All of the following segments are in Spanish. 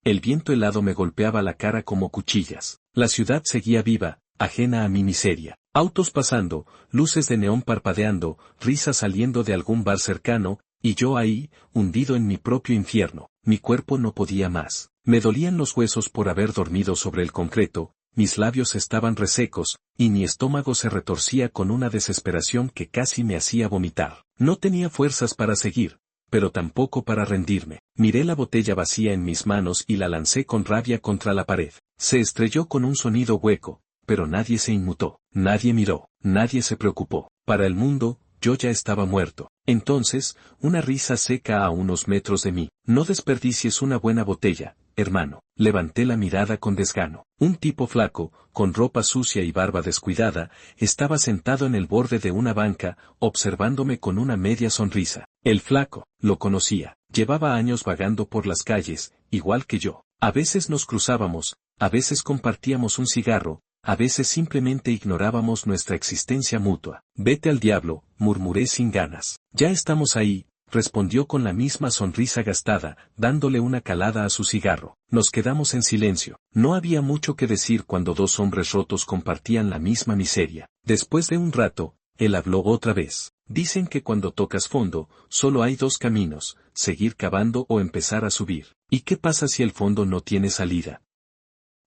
El viento helado me golpeaba la cara como cuchillas. La ciudad seguía viva, ajena a mi miseria. Autos pasando, luces de neón parpadeando, risas saliendo de algún bar cercano, y yo ahí, hundido en mi propio infierno. Mi cuerpo no podía más. Me dolían los huesos por haber dormido sobre el concreto, mis labios estaban resecos, y mi estómago se retorcía con una desesperación que casi me hacía vomitar. No tenía fuerzas para seguir, pero tampoco para rendirme. Miré la botella vacía en mis manos y la lancé con rabia contra la pared. Se estrelló con un sonido hueco, pero nadie se inmutó, nadie miró, nadie se preocupó. Para el mundo, yo ya estaba muerto. Entonces, una risa seca a unos metros de mí. No desperdicies una buena botella, hermano. Levanté la mirada con desgano. Un tipo flaco, con ropa sucia y barba descuidada, estaba sentado en el borde de una banca, observándome con una media sonrisa. El flaco, lo conocía. Llevaba años vagando por las calles, igual que yo. A veces nos cruzábamos, a veces compartíamos un cigarro, a veces simplemente ignorábamos nuestra existencia mutua. Vete al diablo, murmuré sin ganas. Ya estamos ahí, respondió con la misma sonrisa gastada, dándole una calada a su cigarro. Nos quedamos en silencio. No había mucho que decir cuando dos hombres rotos compartían la misma miseria. Después de un rato, él habló otra vez. Dicen que cuando tocas fondo, solo hay dos caminos, seguir cavando o empezar a subir. ¿Y qué pasa si el fondo no tiene salida?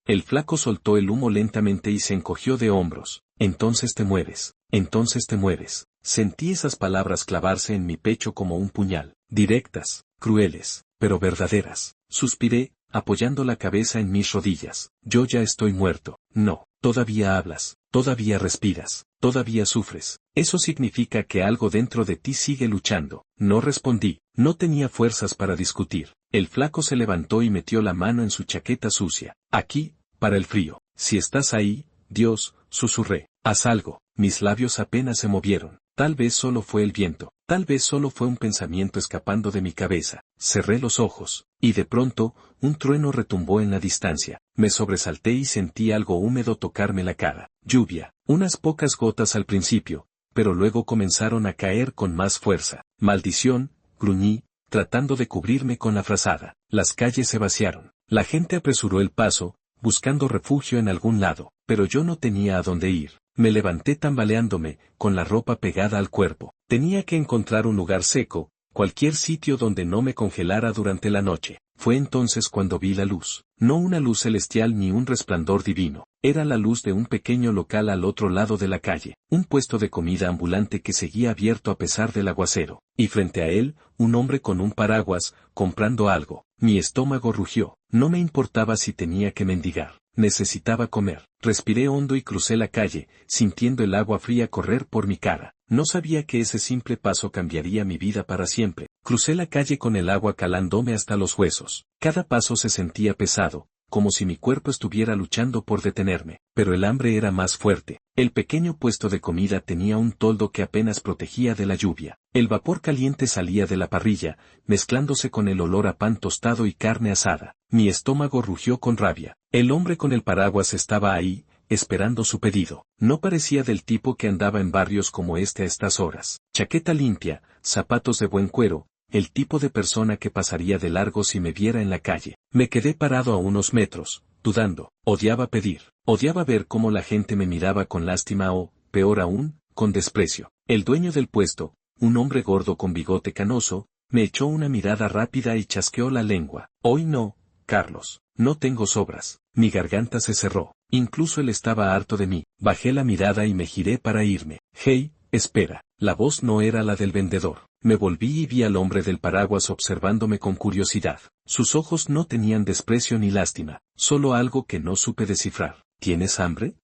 El flaco soltó el humo lentamente y se encogió de hombros. Entonces te mueves. Entonces te mueves. Sentí esas palabras clavarse en mi pecho como un puñal. Directas, crueles, pero verdaderas. Suspiré, apoyando la cabeza en mis rodillas. Yo ya estoy muerto. No, todavía hablas, todavía respiras, todavía sufres. Eso significa que algo dentro de ti sigue luchando. No respondí. No tenía fuerzas para discutir. El flaco se levantó y metió la mano en su chaqueta sucia. Aquí, para el frío. Si estás ahí, Dios, susurré. Haz algo. Mis labios apenas se movieron. Tal vez solo fue el viento. Tal vez solo fue un pensamiento escapando de mi cabeza. Cerré los ojos, y de pronto, un trueno retumbó en la distancia. Me sobresalté y sentí algo húmedo tocarme la cara. Lluvia. Unas pocas gotas al principio, pero luego comenzaron a caer con más fuerza. Maldición, gruñí, tratando de cubrirme con la frazada. Las calles se vaciaron. La gente apresuró el paso, buscando refugio en algún lado, pero yo no tenía a dónde ir. Me levanté tambaleándome, con la ropa pegada al cuerpo. Tenía que encontrar un lugar seco, cualquier sitio donde no me congelara durante la noche. Fue entonces cuando vi la luz. No una luz celestial ni un resplandor divino. Era la luz de un pequeño local al otro lado de la calle. Un puesto de comida ambulante que seguía abierto a pesar del aguacero. Y frente a él, un hombre con un paraguas, comprando algo. Mi estómago rugió. No me importaba si tenía que mendigar. Necesitaba comer. Respiré hondo y crucé la calle, sintiendo el agua fría correr por mi cara. No sabía que ese simple paso cambiaría mi vida para siempre. Crucé la calle con el agua calándome hasta los huesos. Cada paso se sentía pesado, como si mi cuerpo estuviera luchando por detenerme. Pero el hambre era más fuerte. El pequeño puesto de comida tenía un toldo que apenas protegía de la lluvia. El vapor caliente salía de la parrilla, mezclándose con el olor a pan tostado y carne asada. Mi estómago rugió con rabia. El hombre con el paraguas estaba ahí, esperando su pedido. No parecía del tipo que andaba en barrios como este a estas horas. Chaqueta limpia, zapatos de buen cuero, el tipo de persona que pasaría de largo si me viera en la calle. Me quedé parado a unos metros, dudando. Odiaba pedir. Odiaba ver cómo la gente me miraba con lástima o, peor aún, con desprecio. El dueño del puesto, un hombre gordo con bigote canoso, me echó una mirada rápida y chasqueó la lengua. Hoy no, Carlos, no tengo sobras. Mi garganta se cerró. Incluso él estaba harto de mí. Bajé la mirada y me giré para irme. Hey, espera. La voz no era la del vendedor. Me volví y vi al hombre del paraguas observándome con curiosidad. Sus ojos no tenían desprecio ni lástima, solo algo que no supe descifrar. ¿Tienes hambre?,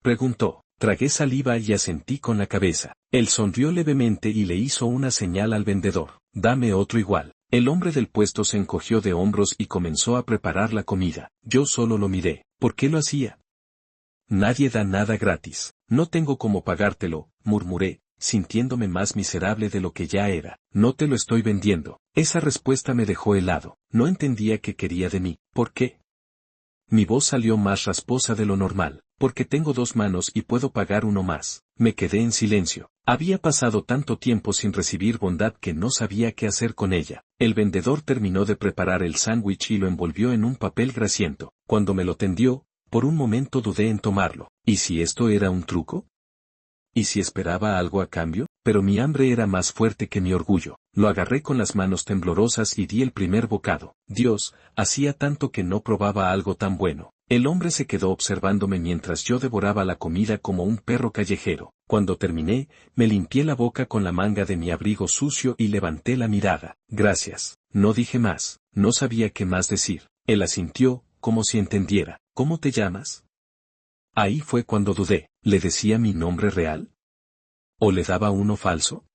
preguntó. Tragué saliva y asentí con la cabeza. Él sonrió levemente y le hizo una señal al vendedor. Dame otro igual. El hombre del puesto se encogió de hombros y comenzó a preparar la comida. Yo solo lo miré. ¿Por qué lo hacía? Nadie da nada gratis. No tengo cómo pagártelo, murmuré, sintiéndome más miserable de lo que ya era. No te lo estoy vendiendo. Esa respuesta me dejó helado. No entendía qué quería de mí. ¿Por qué? Mi voz salió más rasposa de lo normal, porque tengo 2 manos y puedo pagar uno más. Me quedé en silencio. Había pasado tanto tiempo sin recibir bondad que no sabía qué hacer con ella. El vendedor terminó de preparar el sándwich y lo envolvió en un papel grasiento. Cuando me lo tendió, por un momento dudé en tomarlo. ¿Y si esto era un truco? ¿Y si esperaba algo a cambio? Pero mi hambre era más fuerte que mi orgullo. Lo agarré con las manos temblorosas y di el primer bocado. Dios, hacía tanto que no probaba algo tan bueno. El hombre se quedó observándome mientras yo devoraba la comida como un perro callejero. Cuando terminé, me limpié la boca con la manga de mi abrigo sucio y levanté la mirada. Gracias. No dije más. No sabía qué más decir. Él asintió, como si entendiera. ¿Cómo te llamas? Ahí fue cuando dudé. ¿Le decía mi nombre real? ¿O le daba uno falso?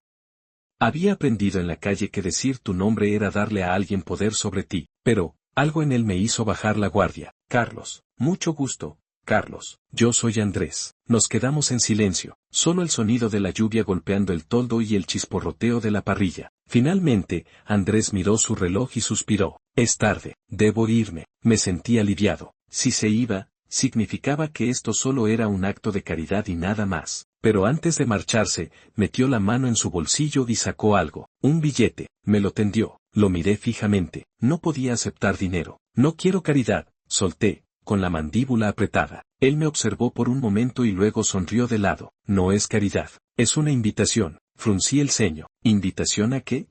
Había aprendido en la calle que decir tu nombre era darle a alguien poder sobre ti, pero algo en él me hizo bajar la guardia. Carlos, mucho gusto, Carlos. Yo soy Andrés. Nos quedamos en silencio, solo el sonido de la lluvia golpeando el toldo y el chisporroteo de la parrilla. Finalmente, Andrés miró su reloj y suspiró. Es tarde, debo irme. Me sentí aliviado. Si se iba, significaba que esto solo era un acto de caridad y nada más. Pero antes de marcharse, metió la mano en su bolsillo y sacó algo. Un billete. Me lo tendió. Lo miré fijamente. No podía aceptar dinero. No quiero caridad, solté, con la mandíbula apretada. Él me observó por un momento y luego sonrió de lado. No es caridad. Es una invitación. Fruncí el ceño. ¿Invitación a qué?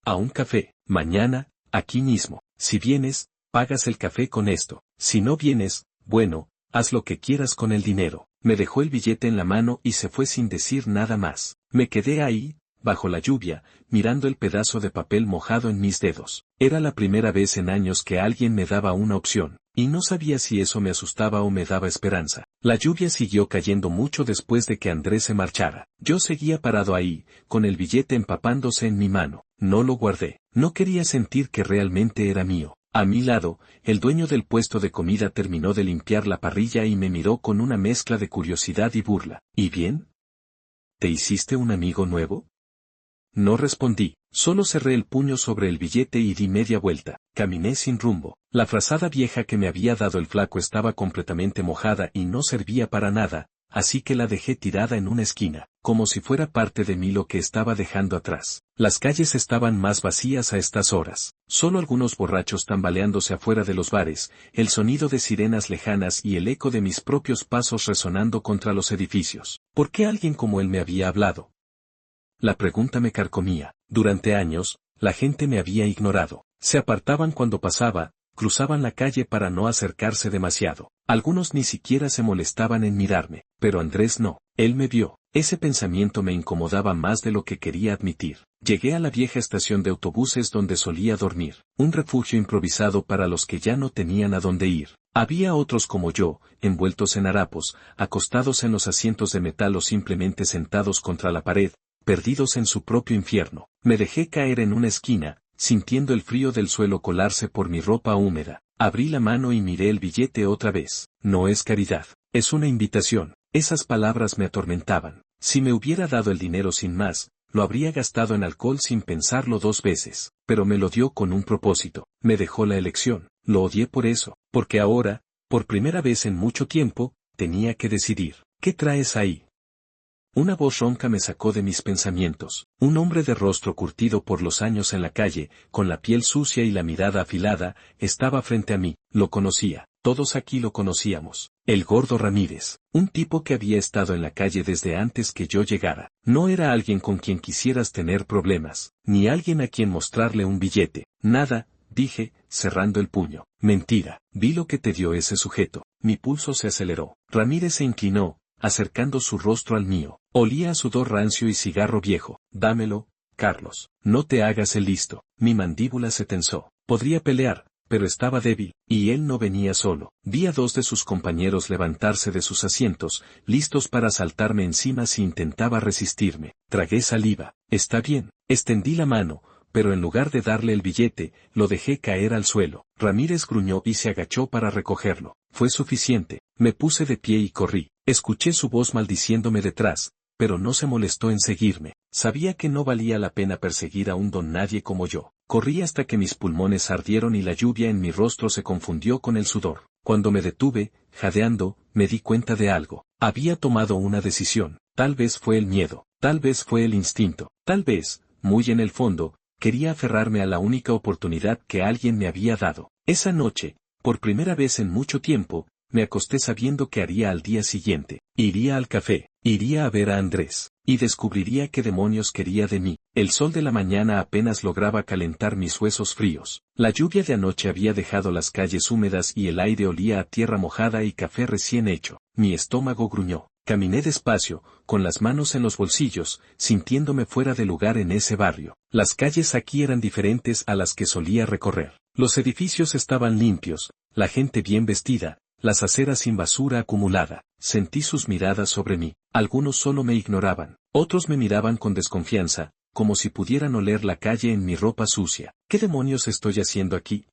A un café. Mañana, aquí mismo. Si vienes, pagas el café con esto. Si no vienes, bueno, haz lo que quieras con el dinero. Me dejó el billete en la mano y se fue sin decir nada más. Me quedé ahí, bajo la lluvia, mirando el pedazo de papel mojado en mis dedos. Era la primera vez en años que alguien me daba una opción, y no sabía si eso me asustaba o me daba esperanza. La lluvia siguió cayendo mucho después de que Andrés se marchara. Yo seguía parado ahí, con el billete empapándose en mi mano. No lo guardé. No quería sentir que realmente era mío. A mi lado, el dueño del puesto de comida terminó de limpiar la parrilla y me miró con una mezcla de curiosidad y burla. ¿Y bien? ¿Te hiciste un amigo nuevo? No respondí, solo cerré el puño sobre el billete y di media vuelta. Caminé sin rumbo. La frazada vieja que me había dado el flaco estaba completamente mojada y no servía para nada, así que la dejé tirada en una esquina, como si fuera parte de mí lo que estaba dejando atrás. Las calles estaban más vacías a estas horas, solo algunos borrachos tambaleándose afuera de los bares, el sonido de sirenas lejanas y el eco de mis propios pasos resonando contra los edificios. ¿Por qué alguien como él me había hablado? La pregunta me carcomía. Durante años, la gente me había ignorado. Se apartaban cuando pasaba, cruzaban la calle para no acercarse demasiado. Algunos ni siquiera se molestaban en mirarme, pero Andrés no. Él me vio. Ese pensamiento me incomodaba más de lo que quería admitir. Llegué a la vieja estación de autobuses donde solía dormir, un refugio improvisado para los que ya no tenían a dónde ir. Había otros como yo, envueltos en harapos, acostados en los asientos de metal o simplemente sentados contra la pared, perdidos en su propio infierno. Me dejé caer en una esquina, sintiendo el frío del suelo colarse por mi ropa húmeda. Abrí la mano y miré el billete otra vez. No es caridad, es una invitación. Esas palabras me atormentaban. Si me hubiera dado el dinero sin más, lo habría gastado en alcohol sin pensarlo 2 veces. Pero me lo dio con un propósito. Me dejó la elección. Lo odié por eso, porque ahora, por primera vez en mucho tiempo, tenía que decidir. ¿Qué traes ahí? Una voz ronca me sacó de mis pensamientos. Un hombre de rostro curtido por los años en la calle, con la piel sucia y la mirada afilada, estaba frente a mí. Lo conocía. Todos aquí lo conocíamos. El Gordo Ramírez. Un tipo que había estado en la calle desde antes que yo llegara. No era alguien con quien quisieras tener problemas, ni alguien a quien mostrarle un billete. Nada, dije, cerrando el puño. Mentira. Vi lo que te dio ese sujeto. Mi pulso se aceleró. Ramírez se inclinó, acercando su rostro al mío. Olía a sudor rancio y cigarro viejo. Dámelo, Carlos. No te hagas el listo. Mi mandíbula se tensó. Podría pelear, pero estaba débil, y él no venía solo. Vi a 2 de sus compañeros levantarse de sus asientos, listos para saltarme encima si intentaba resistirme. Tragué saliva. Está bien. Extendí la mano, pero en lugar de darle el billete, lo dejé caer al suelo. Ramírez gruñó y se agachó para recogerlo. Fue suficiente. Me puse de pie y corrí. Escuché su voz maldiciéndome detrás, pero no se molestó en seguirme. Sabía que no valía la pena perseguir a un don nadie como yo. Corrí hasta que mis pulmones ardieron y la lluvia en mi rostro se confundió con el sudor. Cuando me detuve, jadeando, me di cuenta de algo. Había tomado una decisión. Tal vez fue el miedo, tal vez fue el instinto, tal vez, muy en el fondo, quería aferrarme a la única oportunidad que alguien me había dado. Esa noche, por primera vez en mucho tiempo, me acosté sabiendo que haría al día siguiente. Iría al café, iría a ver a Andrés, y descubriría qué demonios quería de mí. El sol de la mañana apenas lograba calentar mis huesos fríos. La lluvia de anoche había dejado las calles húmedas y el aire olía a tierra mojada y café recién hecho. Mi estómago gruñó. Caminé despacio, con las manos en los bolsillos, sintiéndome fuera de lugar en ese barrio. Las calles aquí eran diferentes a las que solía recorrer. Los edificios estaban limpios, la gente bien vestida, las aceras sin basura acumulada. Sentí sus miradas sobre mí. Algunos solo me ignoraban, otros me miraban con desconfianza, como si pudieran oler la calle en mi ropa sucia. ¿Qué demonios estoy haciendo aquí?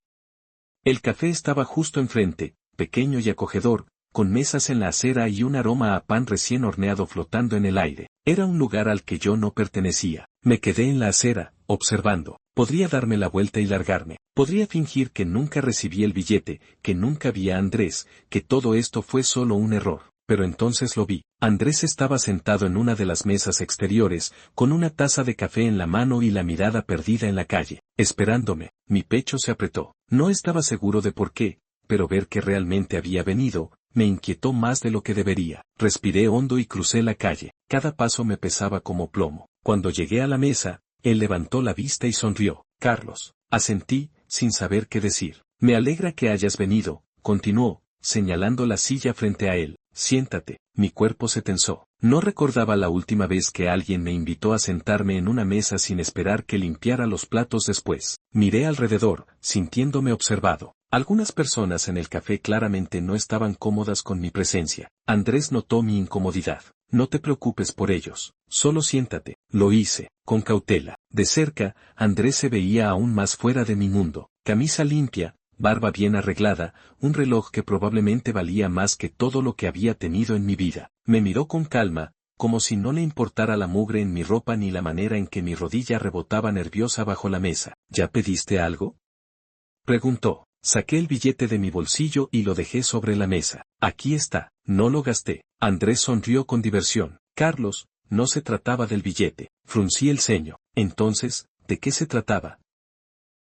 El café estaba justo enfrente, pequeño y acogedor, con mesas en la acera y un aroma a pan recién horneado flotando en el aire. Era un lugar al que yo no pertenecía. Me quedé en la acera, observando. Podría darme la vuelta y largarme. Podría fingir que nunca recibí el billete, que nunca vi a Andrés, que todo esto fue solo un error. Pero entonces lo vi. Andrés estaba sentado en una de las mesas exteriores, con una taza de café en la mano y la mirada perdida en la calle, esperándome. Mi pecho se apretó. No estaba seguro de por qué, pero ver que realmente había venido, me inquietó más de lo que debería. Respiré hondo y crucé la calle. Cada paso me pesaba como plomo. Cuando llegué a la mesa, él levantó la vista y sonrió. Carlos, asentí, sin saber qué decir. Me alegra que hayas venido, continuó, señalando la silla frente a él. Siéntate. Mi cuerpo se tensó. No recordaba la última vez que alguien me invitó a sentarme en una mesa sin esperar que limpiara los platos después. Miré alrededor, sintiéndome observado. Algunas personas en el café claramente no estaban cómodas con mi presencia. Andrés notó mi incomodidad. No te preocupes por ellos, solo siéntate. Lo hice, con cautela. De cerca, Andrés se veía aún más fuera de mi mundo. Camisa limpia, barba bien arreglada, un reloj que probablemente valía más que todo lo que había tenido en mi vida. Me miró con calma, como si no le importara la mugre en mi ropa ni la manera en que mi rodilla rebotaba nerviosa bajo la mesa. ¿Ya pediste algo?, preguntó. Saqué el billete de mi bolsillo y lo dejé sobre la mesa. Aquí está, no lo gasté. Andrés sonrió con diversión. Carlos, no se trataba del billete. Fruncí el ceño. Entonces, ¿de qué se trataba?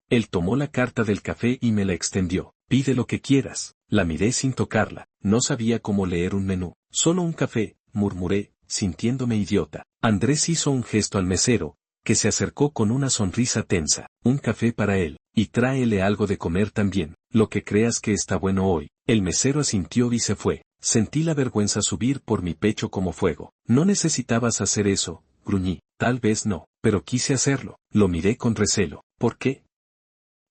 Él tomó la carta del café y me la extendió. Pide lo que quieras. La miré sin tocarla. No sabía cómo leer un menú. Solo un café, murmuré, sintiéndome idiota. Andrés hizo un gesto al mesero, que se acercó con una sonrisa tensa. Un café para él. Y tráele algo de comer también. Lo que creas que está bueno hoy. El mesero asintió y se fue. Sentí la vergüenza subir por mi pecho como fuego. No necesitabas hacer eso, gruñí. Tal vez no, pero quise hacerlo. Lo miré con recelo. ¿Por qué?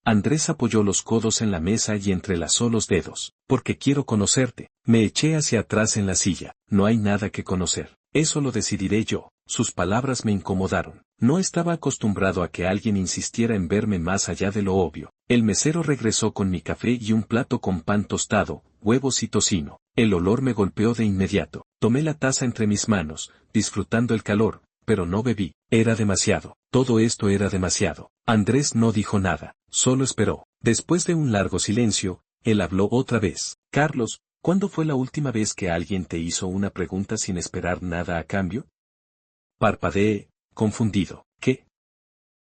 Andrés apoyó los codos en la mesa y entrelazó los dedos. Porque quiero conocerte. Me eché hacia atrás en la silla. No hay nada que conocer. Eso lo decidiré yo. Sus palabras me incomodaron. No estaba acostumbrado a que alguien insistiera en verme más allá de lo obvio. El mesero regresó con mi café y un plato con pan tostado, huevos y tocino. El olor me golpeó de inmediato. Tomé la taza entre mis manos, disfrutando el calor, pero no bebí. Era demasiado. Todo esto era demasiado. Andrés no dijo nada, solo esperó. Después de un largo silencio, él habló otra vez. Carlos, ¿cuándo fue la última vez que alguien te hizo una pregunta sin esperar nada a cambio? Parpadeé, confundido. ¿Qué?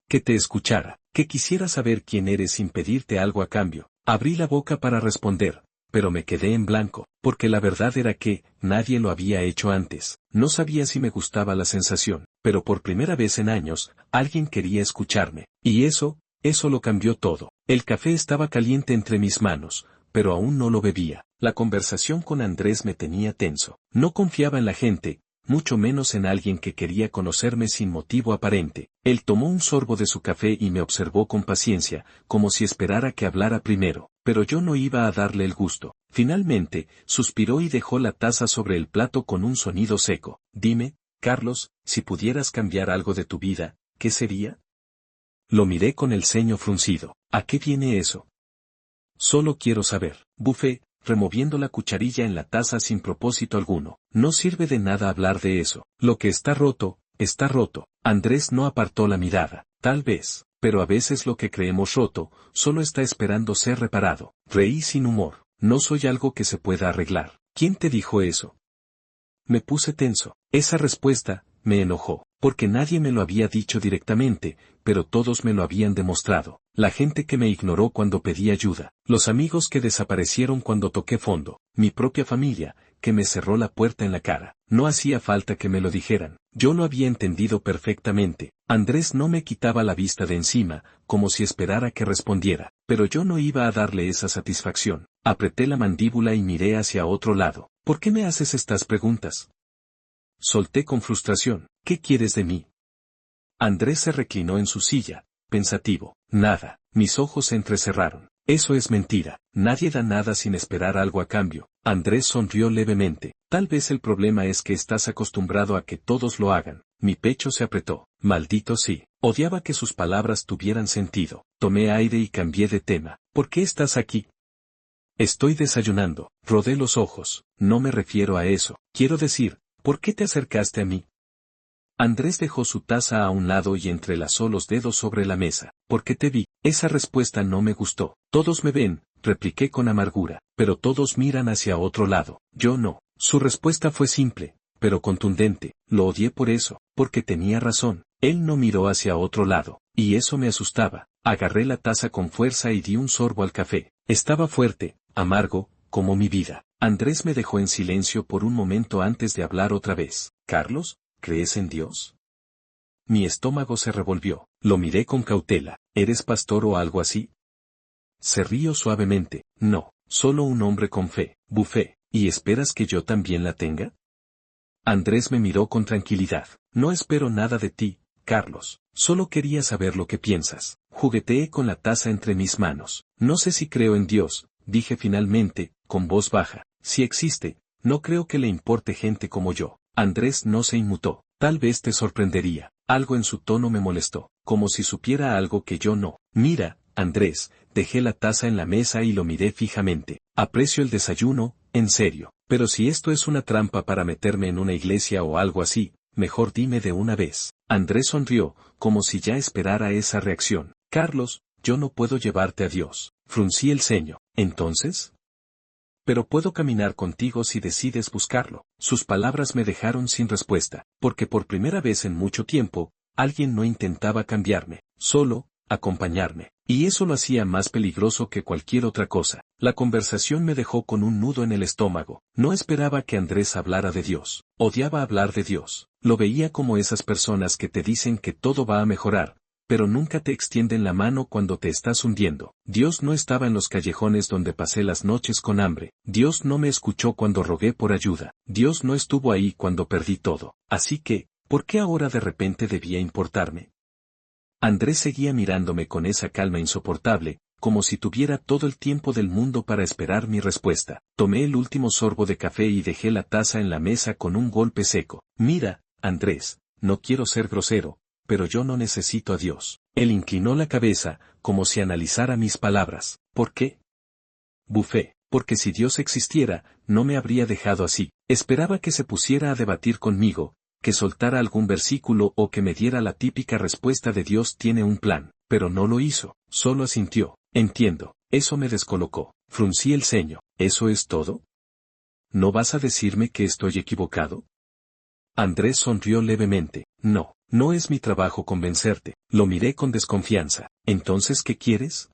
Que te escuchara, que quisiera saber quién eres sin pedirte algo a cambio. Abrí la boca para responder, pero me quedé en blanco, porque la verdad era que nadie lo había hecho antes. No sabía si me gustaba la sensación, pero por primera vez en años, alguien quería escucharme. Y eso lo cambió todo. El café estaba caliente entre mis manos, pero aún no lo bebía. La conversación con Andrés me tenía tenso. No confiaba en la gente, mucho menos en alguien que quería conocerme sin motivo aparente. Él tomó un sorbo de su café y me observó con paciencia, como si esperara que hablara primero, pero yo no iba a darle el gusto. Finalmente, suspiró y dejó la taza sobre el plato con un sonido seco. Dime, Carlos, si pudieras cambiar algo de tu vida, ¿qué sería? Lo miré con el ceño fruncido. ¿A qué viene eso? Solo quiero saber. Bufé, removiendo la cucharilla en la taza sin propósito alguno. No sirve de nada hablar de eso. Lo que está roto, está roto. Andrés no apartó la mirada. Tal vez, pero a veces lo que creemos roto, solo está esperando ser reparado. Reí sin humor. no soy algo que se pueda arreglar. ¿Quién te dijo eso? Me puse tenso. Esa respuesta me enojó, porque nadie me lo había dicho directamente, pero todos me lo habían demostrado. La gente que me ignoró cuando pedí ayuda, los amigos que desaparecieron cuando toqué fondo, mi propia familia, que me cerró la puerta en la cara. No hacía falta que me lo dijeran, yo lo había entendido perfectamente. Andrés no me quitaba la vista de encima, como si esperara que respondiera, pero yo no iba a darle esa satisfacción. Apreté la mandíbula y miré hacia otro lado. ¿Por qué me haces estas preguntas? Solté con frustración. ¿Qué quieres de mí? Andrés se reclinó en su silla, pensativo. Nada. Mis ojos se entrecerraron. Eso es mentira. Nadie da nada sin esperar algo a cambio. Andrés sonrió levemente. Tal vez el problema es que estás acostumbrado a que todos lo hagan. Mi pecho se apretó. Maldito sí. Odiaba que sus palabras tuvieran sentido. Tomé aire y cambié de tema. ¿Por qué estás aquí? Estoy desayunando. Rodé los ojos. No me refiero a eso. Quiero decir, ¿por qué te acercaste a mí? Andrés dejó su taza a un lado y entrelazó los dedos sobre la mesa. Porque te vi. Esa respuesta no me gustó. Todos me ven, repliqué con amargura, pero todos miran hacia otro lado. Yo no. Su respuesta fue simple, pero contundente. Lo odié por eso, porque tenía razón. Él no miró hacia otro lado, y eso me asustaba. Agarré la taza con fuerza y di un sorbo al café. Estaba fuerte, amargo, como mi vida. Andrés me dejó en silencio por un momento antes de hablar otra vez. Carlos, ¿crees en Dios? Mi estómago se revolvió. Lo miré con cautela. ¿Eres pastor o algo así? Se rió suavemente. No, solo un hombre con fe. Bufé. ¿Y esperas que yo también la tenga? Andrés me miró con tranquilidad. No espero nada de ti, Carlos. Solo quería saber lo que piensas. Jugueteé con la taza entre mis manos. No sé si creo en Dios, dije finalmente, con voz baja. Si existe, no creo que le importe gente como yo. Andrés no se inmutó. Tal vez te sorprendería. Algo en su tono me molestó, como si supiera algo que yo no. Mira, Andrés, dejé la taza en la mesa y lo miré fijamente. Aprecio el desayuno, en serio. Pero si esto es una trampa para meterme en una iglesia o algo así, mejor dime de una vez. Andrés sonrió, como si ya esperara esa reacción. Carlos, yo no puedo llevarte a Dios. Fruncí el ceño. ¿Entonces? Pero puedo caminar contigo si decides buscarlo. Sus palabras me dejaron sin respuesta, porque por primera vez en mucho tiempo, alguien no intentaba cambiarme, solo, acompañarme. Y eso lo hacía más peligroso que cualquier otra cosa. La conversación me dejó con un nudo en el estómago. No esperaba que Andrés hablara de Dios. Odiaba hablar de Dios. Lo veía como esas personas que te dicen que todo va a mejorar, pero nunca te extienden la mano cuando te estás hundiendo. Dios no estaba en los callejones donde pasé las noches con hambre. Dios no me escuchó cuando rogué por ayuda. Dios no estuvo ahí cuando perdí todo. Así que, ¿por qué ahora de repente debía importarme? Andrés seguía mirándome con esa calma insoportable, como si tuviera todo el tiempo del mundo para esperar mi respuesta. Tomé el último sorbo de café y dejé la taza en la mesa con un golpe seco. Mira, Andrés, no quiero ser grosero, pero yo no necesito a Dios. Él inclinó la cabeza, como si analizara mis palabras. ¿Por qué? Bufé, porque si Dios existiera, no me habría dejado así. Esperaba que se pusiera a debatir conmigo, que soltara algún versículo o que me diera la típica respuesta de Dios tiene un plan, pero no lo hizo, solo asintió. Entiendo, eso me descolocó. Fruncí el ceño. ¿Eso es todo? ¿No vas a decirme que estoy equivocado? Andrés sonrió levemente. No, no es mi trabajo convencerte. Lo miré con desconfianza. ¿Entonces qué quieres?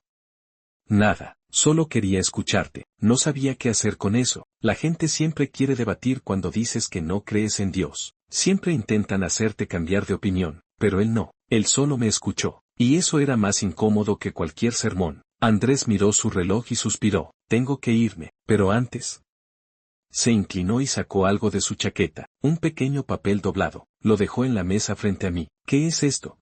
Nada, solo quería escucharte. No sabía qué hacer con eso. La gente siempre quiere debatir cuando dices que no crees en Dios. Siempre intentan hacerte cambiar de opinión, pero él no. Él solo me escuchó. Y eso era más incómodo que cualquier sermón. Andrés miró su reloj y suspiró. Tengo que irme, pero antes. Se inclinó y sacó algo de su chaqueta, un pequeño papel doblado. Lo dejó en la mesa frente a mí. ¿Qué es esto?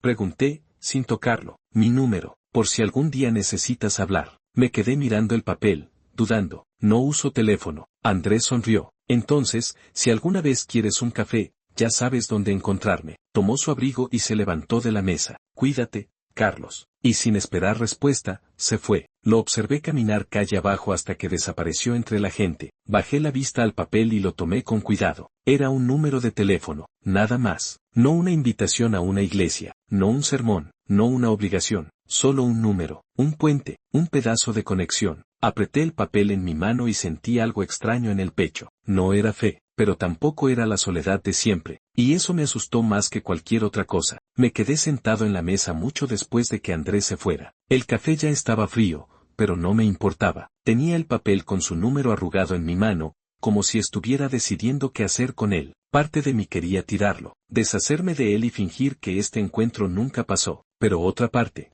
Pregunté, sin tocarlo. Mi número, por si algún día necesitas hablar. Me quedé mirando el papel, dudando. No uso teléfono. Andrés sonrió. Entonces, si alguna vez quieres un café, ya sabes dónde encontrarme. Tomó su abrigo y se levantó de la mesa. Cuídate, Carlos. Y sin esperar respuesta, se fue. Lo observé caminar calle abajo hasta que desapareció entre la gente. Bajé la vista al papel y lo tomé con cuidado. Era un número de teléfono, nada más. No una invitación a una iglesia, no un sermón, no una obligación, solo un número, un puente, un pedazo de conexión. Apreté el papel en mi mano y sentí algo extraño en el pecho. No era fe, pero tampoco era la soledad de siempre, y eso me asustó más que cualquier otra cosa. Me quedé sentado en la mesa mucho después de que Andrés se fuera. El café ya estaba frío, pero no me importaba. Tenía el papel con su número arrugado en mi mano, como si estuviera decidiendo qué hacer con él. Parte de mí quería tirarlo, deshacerme de él y fingir que este encuentro nunca pasó, pero otra parte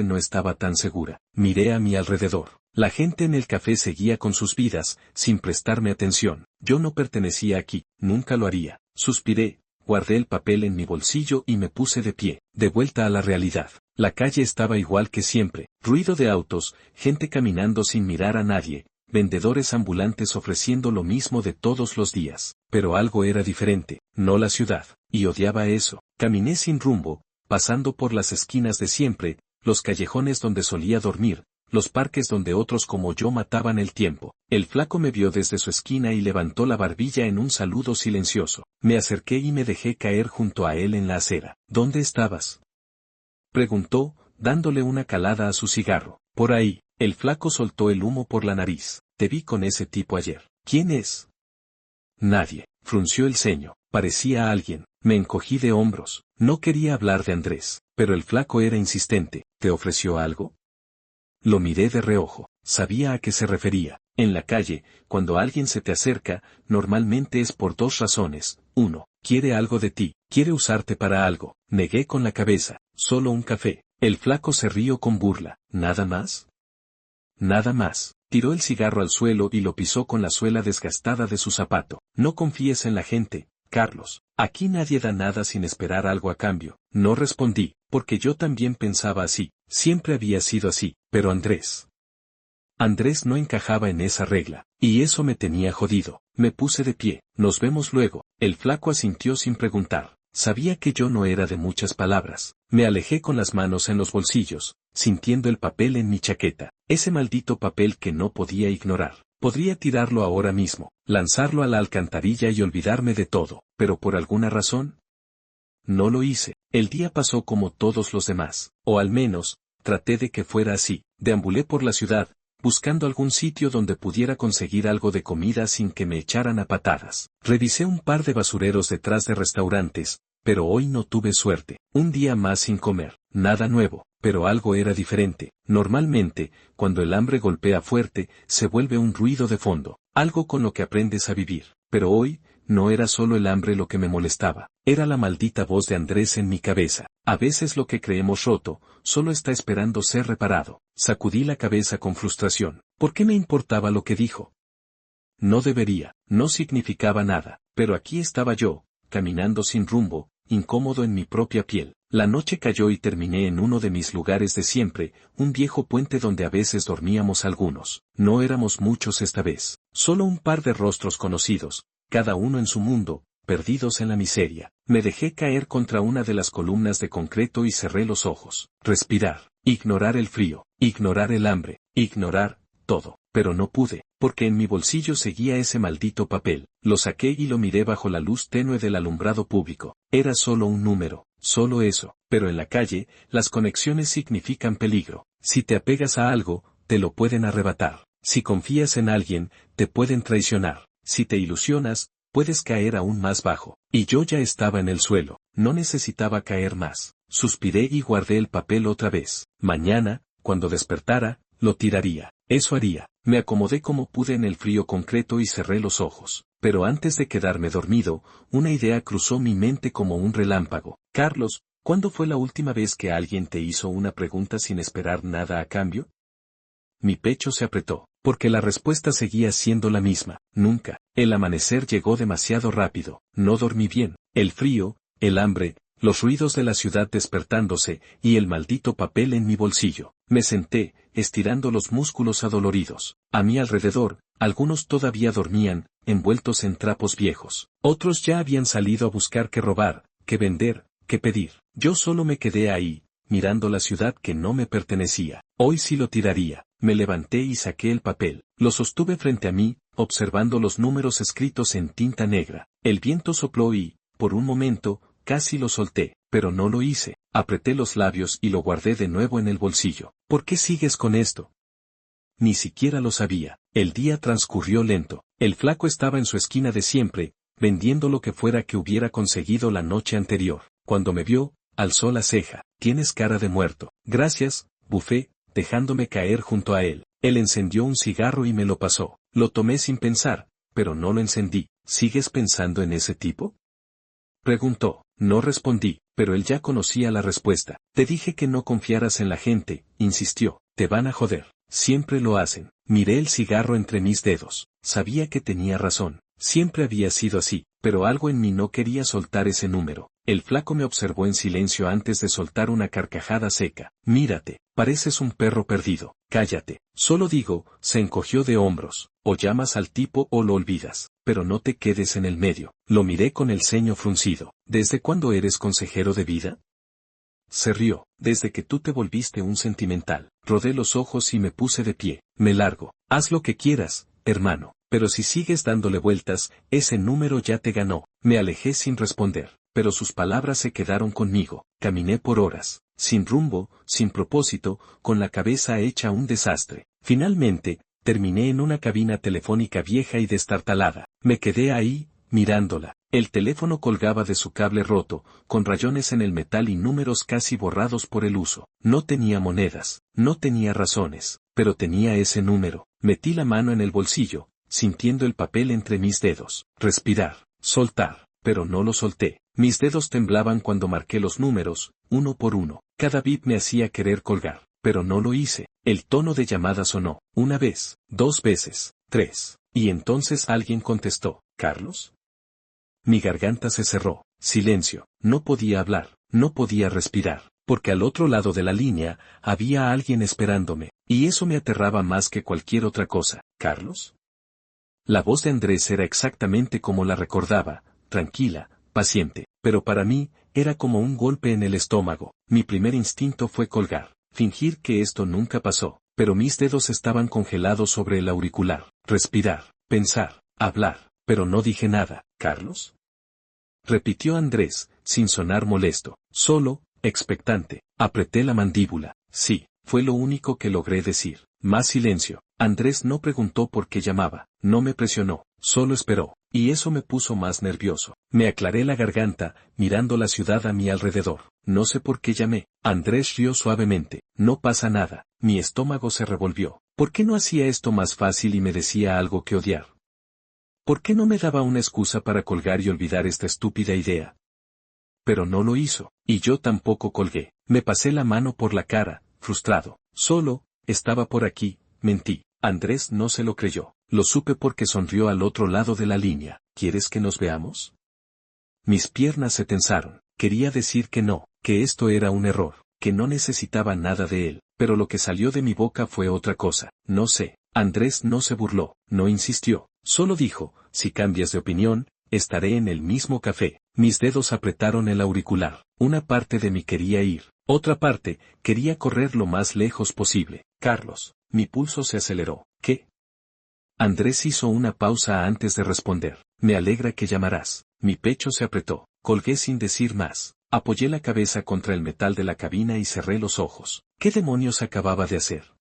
no estaba tan segura. Miré a mi alrededor. La gente en el café seguía con sus vidas, sin prestarme atención. Yo no pertenecía aquí, nunca lo haría. Suspiré, guardé el papel en mi bolsillo y me puse de pie, de vuelta a la realidad. La calle estaba igual que siempre, ruido de autos, gente caminando sin mirar a nadie, vendedores ambulantes ofreciendo lo mismo de todos los días. Pero algo era diferente, no la ciudad, y odiaba eso. Caminé sin rumbo, pasando por las esquinas de siempre, los callejones donde solía dormir, los parques donde otros como yo mataban el tiempo. El flaco me vio desde su esquina y levantó la barbilla en un saludo silencioso. Me acerqué y me dejé caer junto a él en la acera. ¿Dónde estabas?, preguntó, dándole una calada a su cigarro. Por ahí. El flaco soltó el humo por la nariz. Te vi con ese tipo ayer. ¿Quién es? Nadie. Frunció el ceño. Parecía alguien. Me encogí de hombros. No quería hablar de Andrés, pero el flaco era insistente. ¿Te ofreció algo? Lo miré de reojo. Sabía a qué se refería. En la calle, cuando alguien se te acerca, normalmente es por dos razones. 1. Quiere algo de ti, quiere usarte para algo. Negué con la cabeza. Solo un café. El flaco se rió con burla. ¿Nada más? Nada más. Tiró el cigarro al suelo y lo pisó con la suela desgastada de su zapato. No confíes en la gente, Carlos. Aquí nadie da nada sin esperar algo a cambio. No respondí, porque yo también pensaba así. Siempre había sido así, pero Andrés no encajaba en esa regla, y eso me tenía jodido. Me puse de pie. Nos vemos luego. El flaco asintió sin preguntar. Sabía que yo no era de muchas palabras. Me alejé con las manos en los bolsillos, sintiendo el papel en mi chaqueta. Ese maldito papel que no podía ignorar. Podría tirarlo ahora mismo, lanzarlo a la alcantarilla y olvidarme de todo, pero por alguna razón no lo hice. El día pasó como todos los demás, o al menos, traté de que fuera así. Deambulé por la ciudad, buscando algún sitio donde pudiera conseguir algo de comida sin que me echaran a patadas. Revisé un par de basureros detrás de restaurantes, pero hoy no tuve suerte. Un día más sin comer. Nada nuevo, pero algo era diferente. Normalmente, cuando el hambre golpea fuerte, se vuelve un ruido de fondo, algo con lo que aprendes a vivir. Pero hoy, no era solo el hambre lo que me molestaba, era la maldita voz de Andrés en mi cabeza. A veces lo que creemos roto, solo está esperando ser reparado. Sacudí la cabeza con frustración. ¿Por qué me importaba lo que dijo? No debería, no significaba nada, pero aquí estaba yo, caminando sin rumbo, incómodo en mi propia piel. La noche cayó y terminé en uno de mis lugares de siempre, un viejo puente donde a veces dormíamos algunos. No éramos muchos esta vez, solo un par de rostros conocidos, cada uno en su mundo, perdidos en la miseria. Me dejé caer contra una de las columnas de concreto y cerré los ojos. Respirar, ignorar el frío, ignorar el hambre, ignorar todo. Pero no pude, porque en mi bolsillo seguía ese maldito papel. Lo saqué y lo miré bajo la luz tenue del alumbrado público. Era solo un número, solo eso. Pero en la calle, las conexiones significan peligro. Si te apegas a algo, te lo pueden arrebatar. Si confías en alguien, te pueden traicionar. Si te ilusionas, puedes caer aún más bajo. Y yo ya estaba en el suelo, no necesitaba caer más. Suspiré y guardé el papel otra vez. Mañana, cuando despertara, lo tiraría. Eso haría. Me acomodé como pude en el frío concreto y cerré los ojos. Pero antes de quedarme dormido, una idea cruzó mi mente como un relámpago. Carlos, ¿cuándo fue la última vez que alguien te hizo una pregunta sin esperar nada a cambio? Mi pecho se apretó, porque la respuesta seguía siendo la misma. Nunca. El amanecer llegó demasiado rápido. No dormí bien. El frío, el hambre, los ruidos de la ciudad despertándose, y el maldito papel en mi bolsillo. Me senté, estirando los músculos adoloridos. A mi alrededor, algunos todavía dormían, envueltos en trapos viejos. Otros ya habían salido a buscar qué robar, qué vender, qué pedir. Yo solo me quedé ahí, mirando la ciudad que no me pertenecía. Hoy sí lo tiraría. Me levanté y saqué el papel. Lo sostuve frente a mí, observando los números escritos en tinta negra. El viento sopló y, por un momento, casi lo solté, pero no lo hice. Apreté los labios y lo guardé de nuevo en el bolsillo. ¿Por qué sigues con esto? ni siquiera lo sabía. El día transcurrió lento. El flaco estaba en su esquina de siempre, vendiendo lo que fuera que hubiera conseguido la noche anterior. Cuando me vio, alzó la ceja. Tienes cara de muerto. Gracias, bufé, dejándome caer junto a él. Él encendió un cigarro y me lo pasó. Lo tomé sin pensar, pero no lo encendí. ¿Sigues pensando en ese tipo?, preguntó. No respondí, pero él ya conocía la respuesta. Te dije que no confiaras en la gente, insistió. Te van a joder. Siempre lo hacen. Miré el cigarro entre mis dedos. Sabía que tenía razón. Siempre había sido así, pero algo en mí no quería soltar ese número. El flaco me observó en silencio antes de soltar una carcajada seca. Mírate, pareces un perro perdido. Cállate. Solo digo, se encogió de hombros. O llamas al tipo o lo olvidas. Pero no te quedes en el medio. Lo miré con el ceño fruncido. ¿Desde cuándo eres consejero de vida? Se rió. Desde que tú te volviste un sentimental. Rodé los ojos y me puse de pie. Me largo. Haz lo que quieras, hermano. Pero si sigues dándole vueltas, ese número ya te ganó. Me alejé sin responder. Pero sus palabras se quedaron conmigo. Caminé por horas, sin rumbo, sin propósito, con la cabeza hecha un desastre. Finalmente, terminé en una cabina telefónica vieja y destartalada. Me quedé ahí, mirándola. El teléfono colgaba de su cable roto, con rayones en el metal y números casi borrados por el uso. No tenía monedas, no tenía razones, pero tenía ese número. Metí la mano en el bolsillo, sintiendo el papel entre mis dedos. Respirar, soltar, pero no lo solté. Mis dedos temblaban cuando marqué los números, uno por uno. Cada bip me hacía querer colgar, pero no lo hice. El tono de llamada sonó. Una vez, 2 veces, 3. Y entonces alguien contestó. ¿Carlos? Mi garganta se cerró. Silencio. No podía hablar, no podía respirar, porque al otro lado de la línea había alguien esperándome, y eso me aterraba más que cualquier otra cosa. ¿Carlos? La voz de Andrés era exactamente como la recordaba, tranquila, paciente, pero para mí, era como un golpe en el estómago. Mi primer instinto fue colgar, fingir que esto nunca pasó, pero mis dedos estaban congelados sobre el auricular. Respirar, pensar, hablar, pero no dije nada. ¿Carlos? Repitió Andrés, sin sonar molesto, solo, expectante. Apreté la mandíbula. Sí, fue lo único que logré decir. Más silencio. Andrés no preguntó por qué llamaba, no me presionó, solo esperó, y eso me puso más nervioso. Me aclaré la garganta, mirando la ciudad a mi alrededor. No sé por qué llamé. Andrés rió suavemente. No pasa nada. Mi estómago se revolvió. ¿Por qué no hacía esto más fácil y me decía algo que odiar? ¿Por qué no me daba una excusa para colgar y olvidar esta estúpida idea? Pero no lo hizo, y yo tampoco colgué. Me pasé la mano por la cara, frustrado. Solo, estaba por aquí, mentí. Andrés no se lo creyó. Lo supe porque sonrió al otro lado de la línea. ¿Quieres que nos veamos? Mis piernas se tensaron. Quería decir que no, que esto era un error, que no necesitaba nada de él, pero lo que salió de mi boca fue otra cosa. No sé. Andrés no se burló, no insistió. Solo dijo, si cambias de opinión, estaré en el mismo café. Mis dedos apretaron el auricular. Una parte de mí quería ir. Otra parte, quería correr lo más lejos posible. Carlos, mi pulso se aceleró. ¿Qué? Andrés hizo una pausa antes de responder. Me alegra que llamarás. Mi pecho se apretó. Colgué sin decir más. Apoyé la cabeza contra el metal de la cabina y cerré los ojos. ¿Qué demonios acababa de hacer?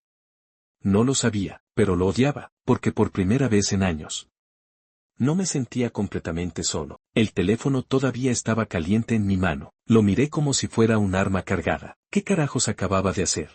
No lo sabía, pero lo odiaba, porque por primera vez en años no me sentía completamente solo. El teléfono todavía estaba caliente en mi mano. Lo miré como si fuera un arma cargada. ¿Qué carajos acababa de hacer?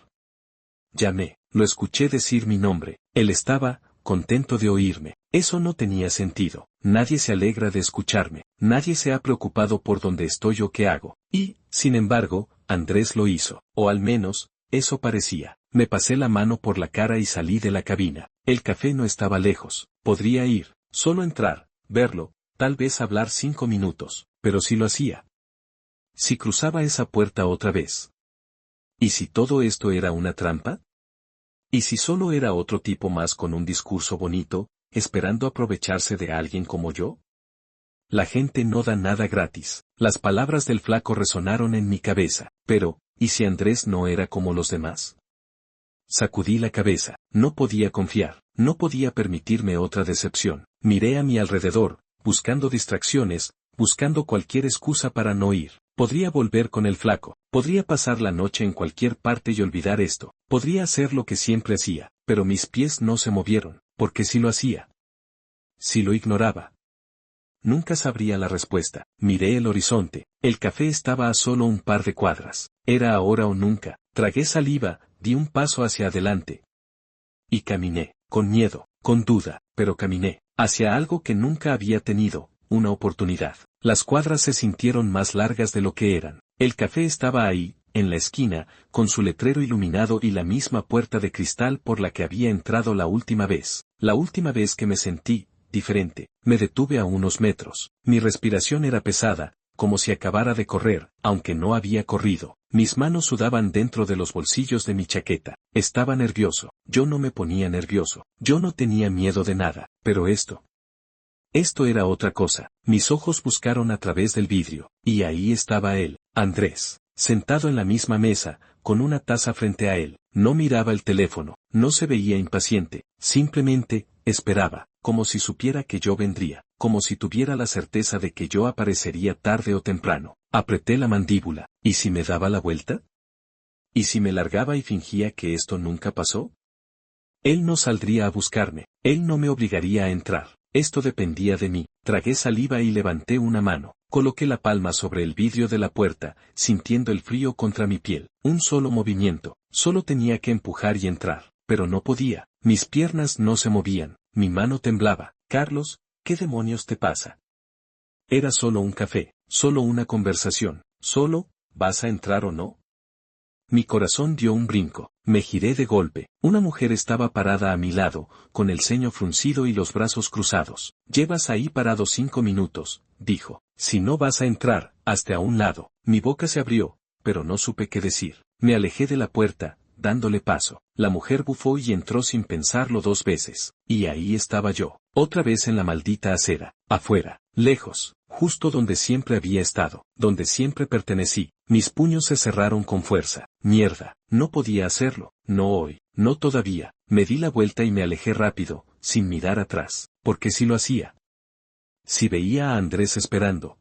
Llamé, lo escuché decir mi nombre. Él estaba contento de oírme. Eso no tenía sentido. Nadie se alegra de escucharme. Nadie se ha preocupado por dónde estoy o qué hago. Y, sin embargo, Andrés lo hizo. O al menos, eso parecía. Me pasé la mano por la cara y salí de la cabina. El café no estaba lejos. Podría ir, solo entrar, verlo, tal vez hablar 5 minutos, pero si lo hacía. Si cruzaba esa puerta otra vez. ¿Y si todo esto era una trampa? ¿Y si solo era otro tipo más con un discurso bonito, esperando aprovecharse de alguien como yo? La gente no da nada gratis. Las palabras del flaco resonaron en mi cabeza. Pero, ¿y si Andrés no era como los demás? Sacudí la cabeza. No podía confiar. No podía permitirme otra decepción. Miré a mi alrededor, buscando distracciones, buscando cualquier excusa para no ir. Podría volver con el flaco, podría pasar la noche en cualquier parte y olvidar esto, podría hacer lo que siempre hacía, pero mis pies no se movieron, porque si lo hacía, si lo ignoraba, nunca sabría la respuesta. Miré el horizonte, el café estaba a solo un par de cuadras, era ahora o nunca, tragué saliva, di un paso hacia adelante. Y caminé, con miedo, con duda, pero caminé, hacia algo que nunca había tenido, una oportunidad. Las cuadras se sintieron más largas de lo que eran. El café estaba ahí, en la esquina, con su letrero iluminado y la misma puerta de cristal por la que había entrado la última vez que me sentí diferente. Me detuve a unos metros. Mi respiración era pesada, como si acabara de correr, aunque no había corrido. Mis manos sudaban dentro de los bolsillos de mi chaqueta. Estaba nervioso. Yo no me ponía nervioso. Yo no tenía miedo de nada, pero esto era otra cosa. Mis ojos buscaron a través del vidrio, y ahí estaba él, Andrés, sentado en la misma mesa, con una taza frente a él. No miraba el teléfono, no se veía impaciente, simplemente, esperaba, como si supiera que yo vendría, como si tuviera la certeza de que yo aparecería tarde o temprano. Apreté la mandíbula, ¿y si me daba la vuelta? ¿Y si me largaba y fingía que esto nunca pasó? Él no saldría a buscarme, él no me obligaría a entrar. Esto dependía de mí. Tragué saliva y levanté una mano. Coloqué la palma sobre el vidrio de la puerta, sintiendo el frío contra mi piel. Un solo movimiento. Solo tenía que empujar y entrar. Pero no podía. Mis piernas no se movían. Mi mano temblaba. Carlos, ¿qué demonios te pasa? Era solo un café. Solo una conversación. Solo, ¿vas a entrar o no? Mi corazón dio un brinco. Me giré de golpe. Una mujer estaba parada a mi lado, con el ceño fruncido y los brazos cruzados. Llevas ahí parado 5 minutos, dijo. Si no vas a entrar, hazte a un lado. Mi boca se abrió, pero no supe qué decir. Me alejé de la puerta, dándole paso. La mujer bufó y entró sin pensarlo 2 veces. Y ahí estaba yo, otra vez en la maldita acera, afuera, lejos, justo donde siempre había estado, donde siempre pertenecí. Mis puños se cerraron con fuerza. Mierda, no podía hacerlo, no hoy, no todavía. Me di la vuelta y me alejé rápido, sin mirar atrás, porque si lo hacía, si veía a Andrés esperando,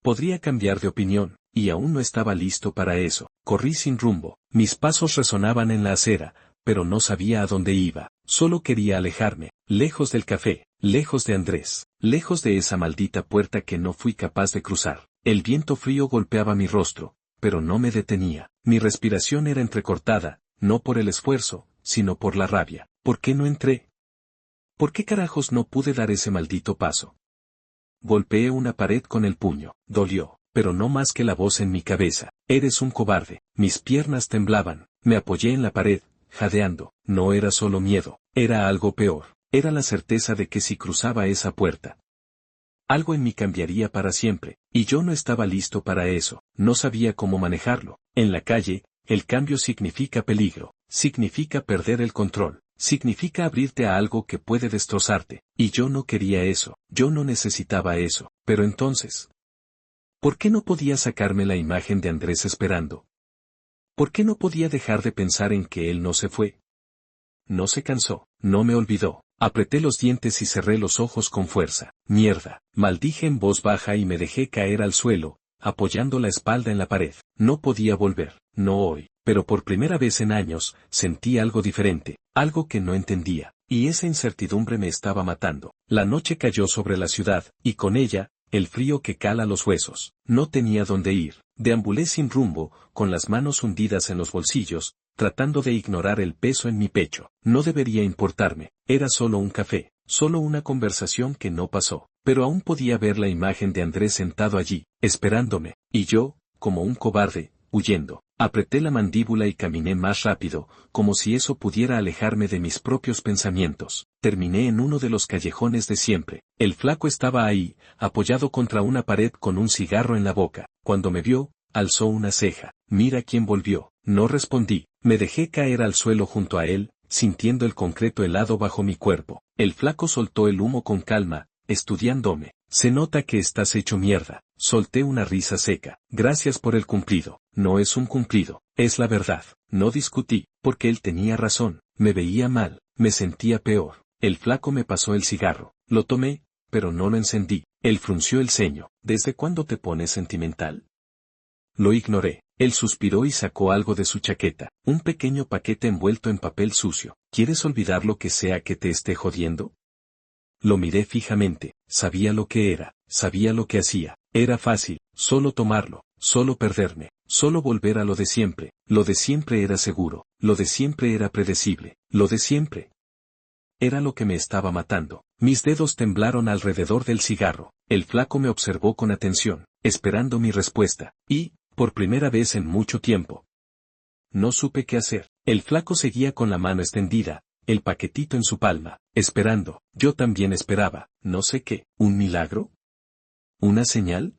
podría cambiar de opinión, y aún no estaba listo para eso. Corrí sin rumbo, mis pasos resonaban en la acera, pero no sabía a dónde iba. Solo quería alejarme, lejos del café, lejos de Andrés, lejos de esa maldita puerta que no fui capaz de cruzar. El viento frío golpeaba mi rostro, pero no me detenía. Mi respiración era entrecortada, no por el esfuerzo, sino por la rabia. ¿Por qué no entré? ¿Por qué carajos no pude dar ese maldito paso? Golpeé una pared con el puño. Dolió, pero no más que la voz en mi cabeza. Eres un cobarde. Mis piernas temblaban. Me apoyé en la pared, jadeando. No era solo miedo, era algo peor. Era la certeza de que si cruzaba esa puerta, algo en mí cambiaría para siempre, y yo no estaba listo para eso. No sabía cómo manejarlo. En la calle, el cambio significa peligro, significa perder el control, significa abrirte a algo que puede destrozarte, y yo no quería eso, yo no necesitaba eso. Pero entonces, ¿por qué no podía sacarme la imagen de Andrés esperando? ¿Por qué no podía dejar de pensar en que él no se fue? No se cansó, no me olvidó. Apreté los dientes y cerré los ojos con fuerza. Mierda, maldije en voz baja y me dejé caer al suelo, apoyando la espalda en la pared. No podía volver, no hoy, pero por primera vez en años, sentí algo diferente, algo que no entendía, y esa incertidumbre me estaba matando. La noche cayó sobre la ciudad, y con ella, el frío que cala los huesos. No tenía dónde ir. Deambulé sin rumbo, con las manos hundidas en los bolsillos, tratando de ignorar el peso en mi pecho. No debería importarme, era solo un café, solo una conversación que no pasó, pero aún podía ver la imagen de Andrés sentado allí, esperándome, y yo, como un cobarde, huyendo. Apreté la mandíbula y caminé más rápido, como si eso pudiera alejarme de mis propios pensamientos. Terminé en uno de los callejones de siempre. El flaco estaba ahí, apoyado contra una pared con un cigarro en la boca. Cuando me vio, alzó una ceja. Mira quién volvió. No respondí. Me dejé caer al suelo junto a él, sintiendo el concreto helado bajo mi cuerpo. El flaco soltó el humo con calma, estudiándome. Se nota que estás hecho mierda. Solté una risa seca. Gracias por el cumplido. No es un cumplido, es la verdad. No discutí, porque él tenía razón. Me veía mal, me sentía peor. El flaco me pasó el cigarro. Lo tomé, pero no lo encendí. Él frunció el ceño. ¿Desde cuándo te pones sentimental? Lo ignoré. Él suspiró y sacó algo de su chaqueta, un pequeño paquete envuelto en papel sucio. ¿Quieres olvidar lo que sea que te esté jodiendo? Lo miré fijamente, sabía lo que era, sabía lo que hacía. Era fácil, solo tomarlo, solo perderme, solo volver a lo de siempre. Lo de siempre era seguro, lo de siempre era predecible, lo de siempre era lo que me estaba matando. Mis dedos temblaron alrededor del cigarro. El flaco me observó con atención, esperando mi respuesta, y, por primera vez en mucho tiempo, no supe qué hacer. El flaco seguía con la mano extendida, el paquetito en su palma, esperando. Yo también esperaba, no sé qué, ¿un milagro? ¿Una señal?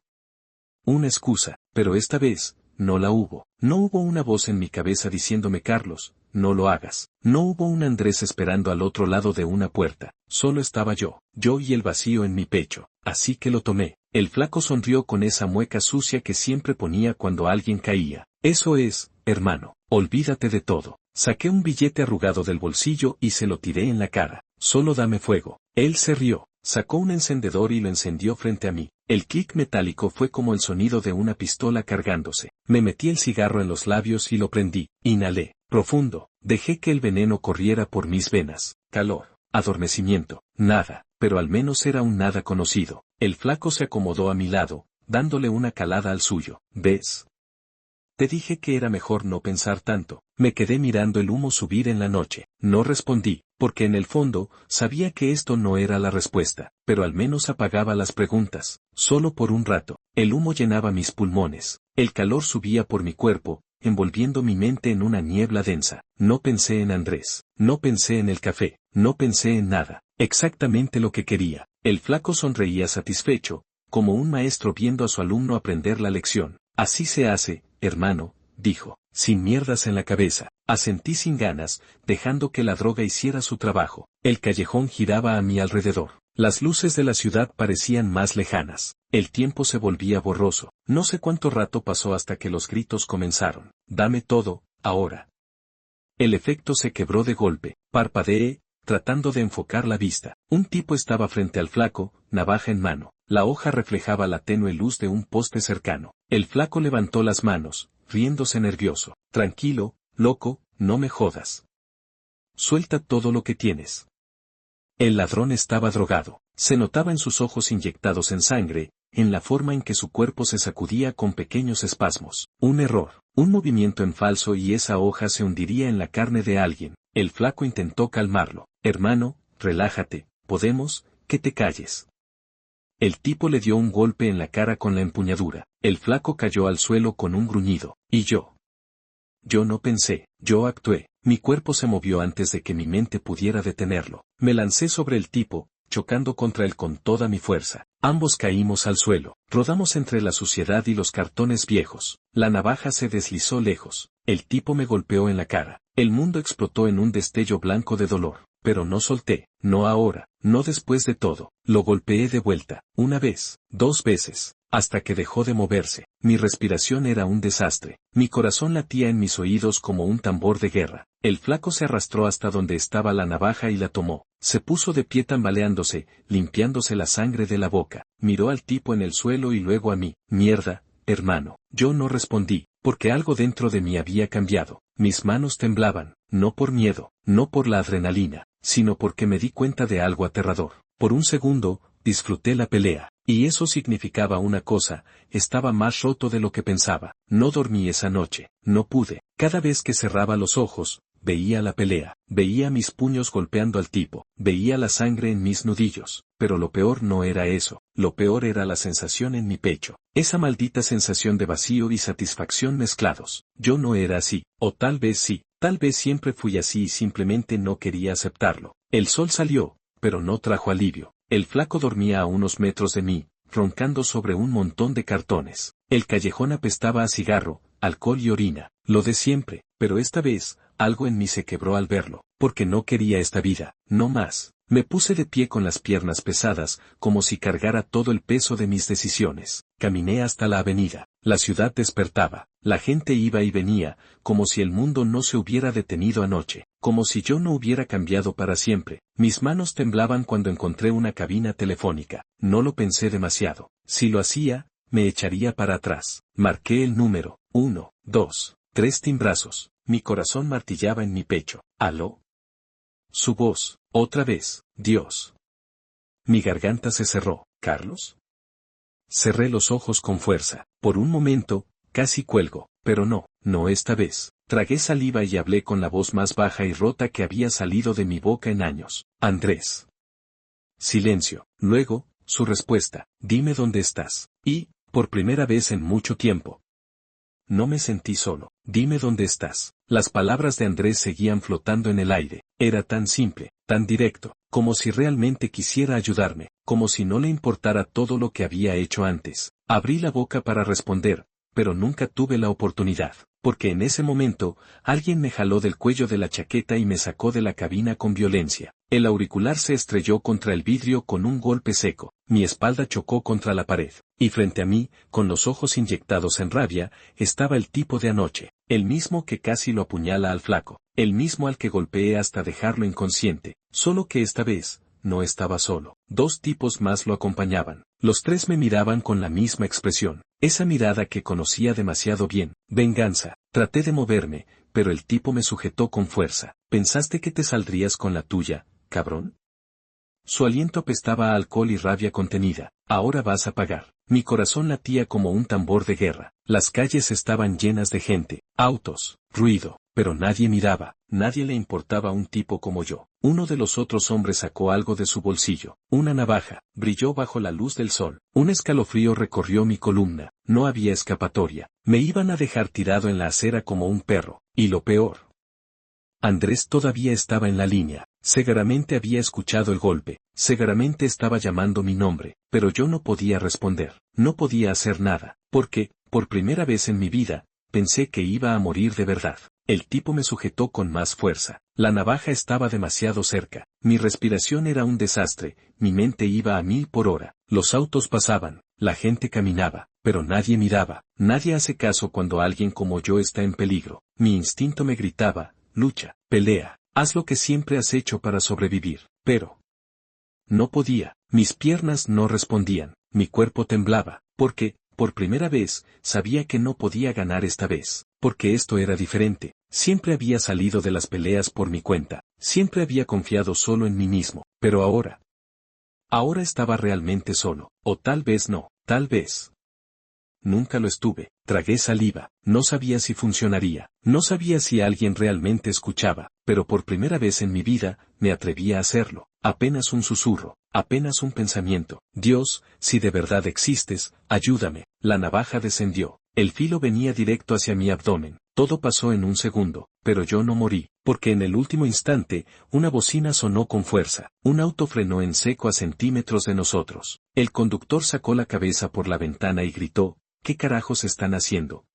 Una excusa, pero esta vez, no la hubo. No hubo una voz en mi cabeza diciéndome Carlos, no lo hagas. No hubo un Andrés esperando al otro lado de una puerta. Solo estaba yo y el vacío en mi pecho. Así que lo tomé. El flaco sonrió con esa mueca sucia que siempre ponía cuando alguien caía. Eso es, hermano, olvídate de todo. Saqué un billete arrugado del bolsillo y se lo tiré en la cara. Solo dame fuego. Él se rió, sacó un encendedor y lo encendió frente a mí. El clic metálico fue como el sonido de una pistola cargándose. Me metí el cigarro en los labios y lo prendí. Inhalé, profundo. Dejé que el veneno corriera por mis venas. Calor, adormecimiento, nada, pero al menos era un nada conocido. El flaco se acomodó a mi lado, dándole una calada al suyo. ¿Ves? Te dije que era mejor no pensar tanto. Me quedé mirando el humo subir en la noche. No respondí, porque en el fondo, sabía que esto no era la respuesta, pero al menos apagaba las preguntas. Solo por un rato. El humo llenaba mis pulmones. El calor subía por mi cuerpo, envolviendo mi mente en una niebla densa. No pensé en Andrés. No pensé en el café. No pensé en nada. Exactamente lo que quería. El flaco sonreía satisfecho, como un maestro viendo a su alumno aprender la lección. Así se hace, hermano, dijo, sin mierdas en la cabeza. Asentí sin ganas, dejando que la droga hiciera su trabajo. El callejón giraba a mi alrededor. Las luces de la ciudad parecían más lejanas. El tiempo se volvía borroso. No sé cuánto rato pasó hasta que los gritos comenzaron. Dame todo, ahora. El efecto se quebró de golpe. Parpadeé, tratando de enfocar la vista. Un tipo estaba frente al flaco, navaja en mano. La hoja reflejaba la tenue luz de un poste cercano. El flaco levantó las manos, riéndose nervioso. Tranquilo, loco, no me jodas. Suelta todo lo que tienes. El ladrón estaba drogado. Se notaba en sus ojos inyectados en sangre, en la forma en que su cuerpo se sacudía con pequeños espasmos. Un error, un movimiento en falso y esa hoja se hundiría en la carne de alguien. El flaco intentó calmarlo. Hermano, relájate, podemos, que te calles. El tipo le dio un golpe en la cara con la empuñadura. El flaco cayó al suelo con un gruñido. Y yo. Yo no pensé, yo actué. Mi cuerpo se movió antes de que mi mente pudiera detenerlo. Me lancé sobre el tipo, chocando contra él con toda mi fuerza. Ambos caímos al suelo. Rodamos entre la suciedad y los cartones viejos. La navaja se deslizó lejos. El tipo me golpeó en la cara. El mundo explotó en un destello blanco de dolor. Pero no solté, no ahora, no después de todo. Lo golpeé de vuelta, una vez, 2 veces, hasta que dejó de moverse. Mi respiración era un desastre. Mi corazón latía en mis oídos como un tambor de guerra. El flaco se arrastró hasta donde estaba la navaja y la tomó. Se puso de pie tambaleándose, limpiándose la sangre de la boca. Miró al tipo en el suelo y luego a mí. Mierda, hermano. Yo no respondí, porque algo dentro de mí había cambiado. Mis manos temblaban, no por miedo, no por la adrenalina, sino porque me di cuenta de algo aterrador. Por un segundo, disfruté la pelea. Y eso significaba una cosa, estaba más roto de lo que pensaba. No dormí esa noche, no pude. Cada vez que cerraba los ojos, veía la pelea, veía mis puños golpeando al tipo, veía la sangre en mis nudillos. Pero lo peor no era eso, lo peor era la sensación en mi pecho. Esa maldita sensación de vacío y satisfacción mezclados. Yo no era así, o tal vez sí, tal vez siempre fui así y simplemente no quería aceptarlo. El sol salió, pero no trajo alivio. El flaco dormía a unos metros de mí, roncando sobre un montón de cartones. El callejón apestaba a cigarro, alcohol y orina, lo de siempre, pero esta vez, algo en mí se quebró al verlo, porque no quería esta vida, no más. Me puse de pie con las piernas pesadas, como si cargara todo el peso de mis decisiones. Caminé hasta la avenida. La ciudad despertaba. La gente iba y venía, como si el mundo no se hubiera detenido anoche, como si yo no hubiera cambiado para siempre. Mis manos temblaban cuando encontré una cabina telefónica. No lo pensé demasiado. Si lo hacía, me echaría para atrás. Marqué el número, 1, 2, 3 timbrazos. Mi corazón martillaba en mi pecho. ¿Aló? Su voz, otra vez, Dios. Mi garganta se cerró. ¿Carlos? Cerré los ojos con fuerza. Por un momento, casi cuelgo, pero no esta vez. Tragué saliva y hablé con la voz más baja y rota que había salido de mi boca en años. Andrés. Silencio. Luego, su respuesta. Dime dónde estás. Y, por primera vez en mucho tiempo, no me sentí solo. Dime dónde estás. Las palabras de Andrés seguían flotando en el aire. Era tan simple, tan directo, como si realmente quisiera ayudarme, como si no le importara todo lo que había hecho antes. Abrí la boca para responder, pero nunca tuve la oportunidad, porque en ese momento, alguien me jaló del cuello de la chaqueta y me sacó de la cabina con violencia. El auricular se estrelló contra el vidrio con un golpe seco, mi espalda chocó contra la pared, y frente a mí, con los ojos inyectados en rabia, estaba el tipo de anoche, el mismo que casi lo apuñala al flaco, el mismo al que golpeé hasta dejarlo inconsciente, solo que esta vez, no estaba solo. 2 tipos más lo acompañaban. Los 3 me miraban con la misma expresión, esa mirada que conocía demasiado bien. Venganza. Traté de moverme, pero el tipo me sujetó con fuerza. ¿Pensaste que te saldrías con la tuya, cabrón? Su aliento apestaba a alcohol y rabia contenida. Ahora vas a pagar. Mi corazón latía como un tambor de guerra. Las calles estaban llenas de gente, autos, ruido, pero nadie miraba, nadie le importaba a un tipo como yo. Uno de los otros hombres sacó algo de su bolsillo, una navaja, brilló bajo la luz del sol. Un escalofrío recorrió mi columna, no había escapatoria. Me iban a dejar tirado en la acera como un perro, y lo peor. Andrés todavía estaba en la línea. Seguramente había escuchado el golpe, seguramente estaba llamando mi nombre, pero yo no podía responder, no podía hacer nada, porque, por primera vez en mi vida, pensé que iba a morir de verdad. El tipo me sujetó con más fuerza, la navaja estaba demasiado cerca, mi respiración era un desastre, mi mente iba a 1000 por hora, los autos pasaban, la gente caminaba, pero nadie miraba, nadie hace caso cuando alguien como yo está en peligro. Mi instinto me gritaba, lucha, pelea. Haz lo que siempre has hecho para sobrevivir, pero no podía, mis piernas no respondían, mi cuerpo temblaba, porque, por primera vez, sabía que no podía ganar esta vez, porque esto era diferente. Siempre había salido de las peleas por mi cuenta, siempre había confiado solo en mí mismo, pero ahora estaba realmente solo, o tal vez no, tal vez. Nunca lo estuve, tragué saliva, no sabía si funcionaría, no sabía si alguien realmente escuchaba, pero por primera vez en mi vida, me atreví a hacerlo, apenas un susurro, apenas un pensamiento. Dios, si de verdad existes, ayúdame. La navaja descendió, el filo venía directo hacia mi abdomen, todo pasó en un segundo, pero yo no morí, porque en el último instante, una bocina sonó con fuerza, un auto frenó en seco a centímetros de nosotros. El conductor sacó la cabeza por la ventana y gritó, ¿qué carajos están haciendo?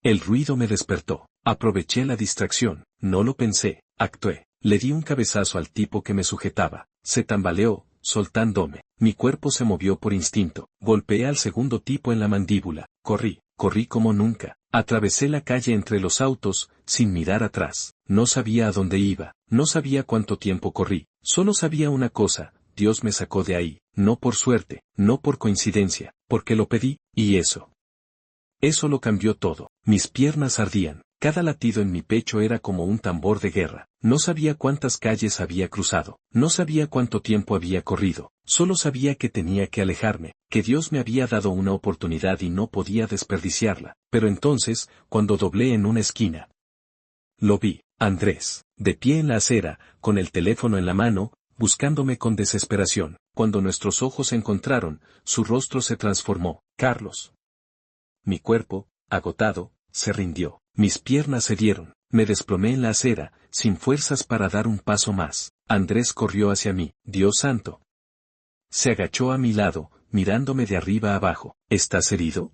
El ruido me despertó. Aproveché la distracción, no lo pensé, actué. Le di un cabezazo al tipo que me sujetaba. Se tambaleó, soltándome. Mi cuerpo se movió por instinto. Golpeé al segundo tipo en la mandíbula. Corrí como nunca. Atravesé la calle entre los autos, sin mirar atrás. No sabía a dónde iba, no sabía cuánto tiempo corrí. Solo sabía una cosa, Dios me sacó de ahí, no por suerte, no por coincidencia, porque lo pedí, y eso lo cambió todo. Mis piernas ardían, cada latido en mi pecho era como un tambor de guerra. No sabía cuántas calles había cruzado, no sabía cuánto tiempo había corrido, solo sabía que tenía que alejarme, que Dios me había dado una oportunidad y no podía desperdiciarla. Pero entonces, cuando doblé en una esquina, lo vi, Andrés, de pie en la acera, con el teléfono en la mano, buscándome con desesperación. Cuando nuestros ojos se encontraron, su rostro se transformó. Carlos. Mi cuerpo, agotado, se rindió. Mis piernas cedieron. Me desplomé en la acera, sin fuerzas para dar un paso más. Andrés corrió hacia mí. Dios santo. Se agachó a mi lado, mirándome de arriba abajo. ¿Estás herido?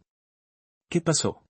¿Qué pasó?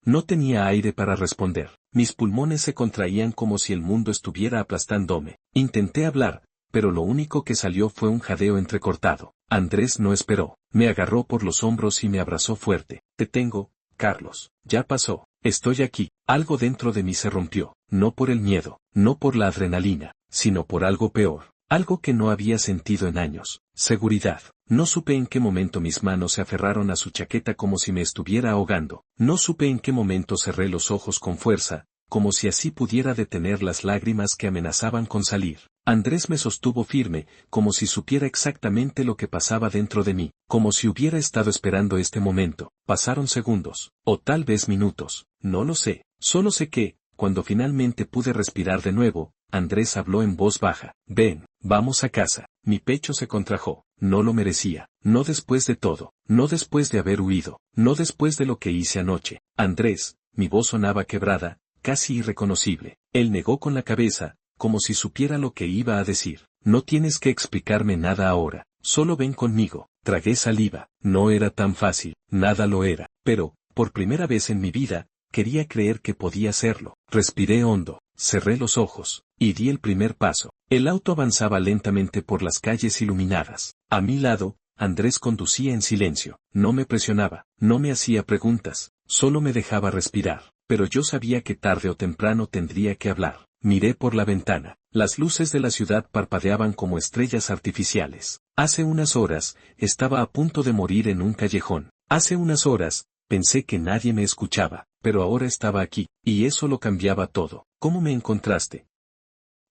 No tenía aire para responder. Mis pulmones se contraían como si el mundo estuviera aplastándome. Intenté hablar, pero lo único que salió fue un jadeo entrecortado. Andrés no esperó. Me agarró por los hombros y me abrazó fuerte. Te tengo, Carlos. Ya pasó. Estoy aquí. Algo dentro de mí se rompió. No por el miedo, no por la adrenalina, sino por algo peor. Algo que no había sentido en años. Seguridad. No supe en qué momento mis manos se aferraron a su chaqueta como si me estuviera ahogando. No supe en qué momento cerré los ojos con fuerza, como si así pudiera detener las lágrimas que amenazaban con salir. Andrés me sostuvo firme, como si supiera exactamente lo que pasaba dentro de mí, como si hubiera estado esperando este momento. Pasaron segundos, o tal vez minutos, no lo sé. Solo sé que, cuando finalmente pude respirar de nuevo, Andrés habló en voz baja. Ven, vamos a casa. Mi pecho se contrajo. No lo merecía. No después de todo. No después de haber huido. No después de lo que hice anoche. Andrés, mi voz sonaba quebrada, casi irreconocible. Él negó con la cabeza, como si supiera lo que iba a decir. No tienes que explicarme nada ahora. Solo ven conmigo. Tragué saliva. No era tan fácil. Nada lo era. Pero, por primera vez en mi vida, quería creer que podía hacerlo. Respiré hondo, cerré los ojos, y di el primer paso. El auto avanzaba lentamente por las calles iluminadas. A mi lado, Andrés conducía en silencio. No me presionaba, no me hacía preguntas, solo me dejaba respirar. Pero yo sabía que tarde o temprano tendría que hablar. Miré por la ventana. Las luces de la ciudad parpadeaban como estrellas artificiales. Hace unas horas, estaba a punto de morir en un callejón. Hace unas horas, pensé que nadie me escuchaba, pero ahora estaba aquí, y eso lo cambiaba todo. ¿Cómo me encontraste?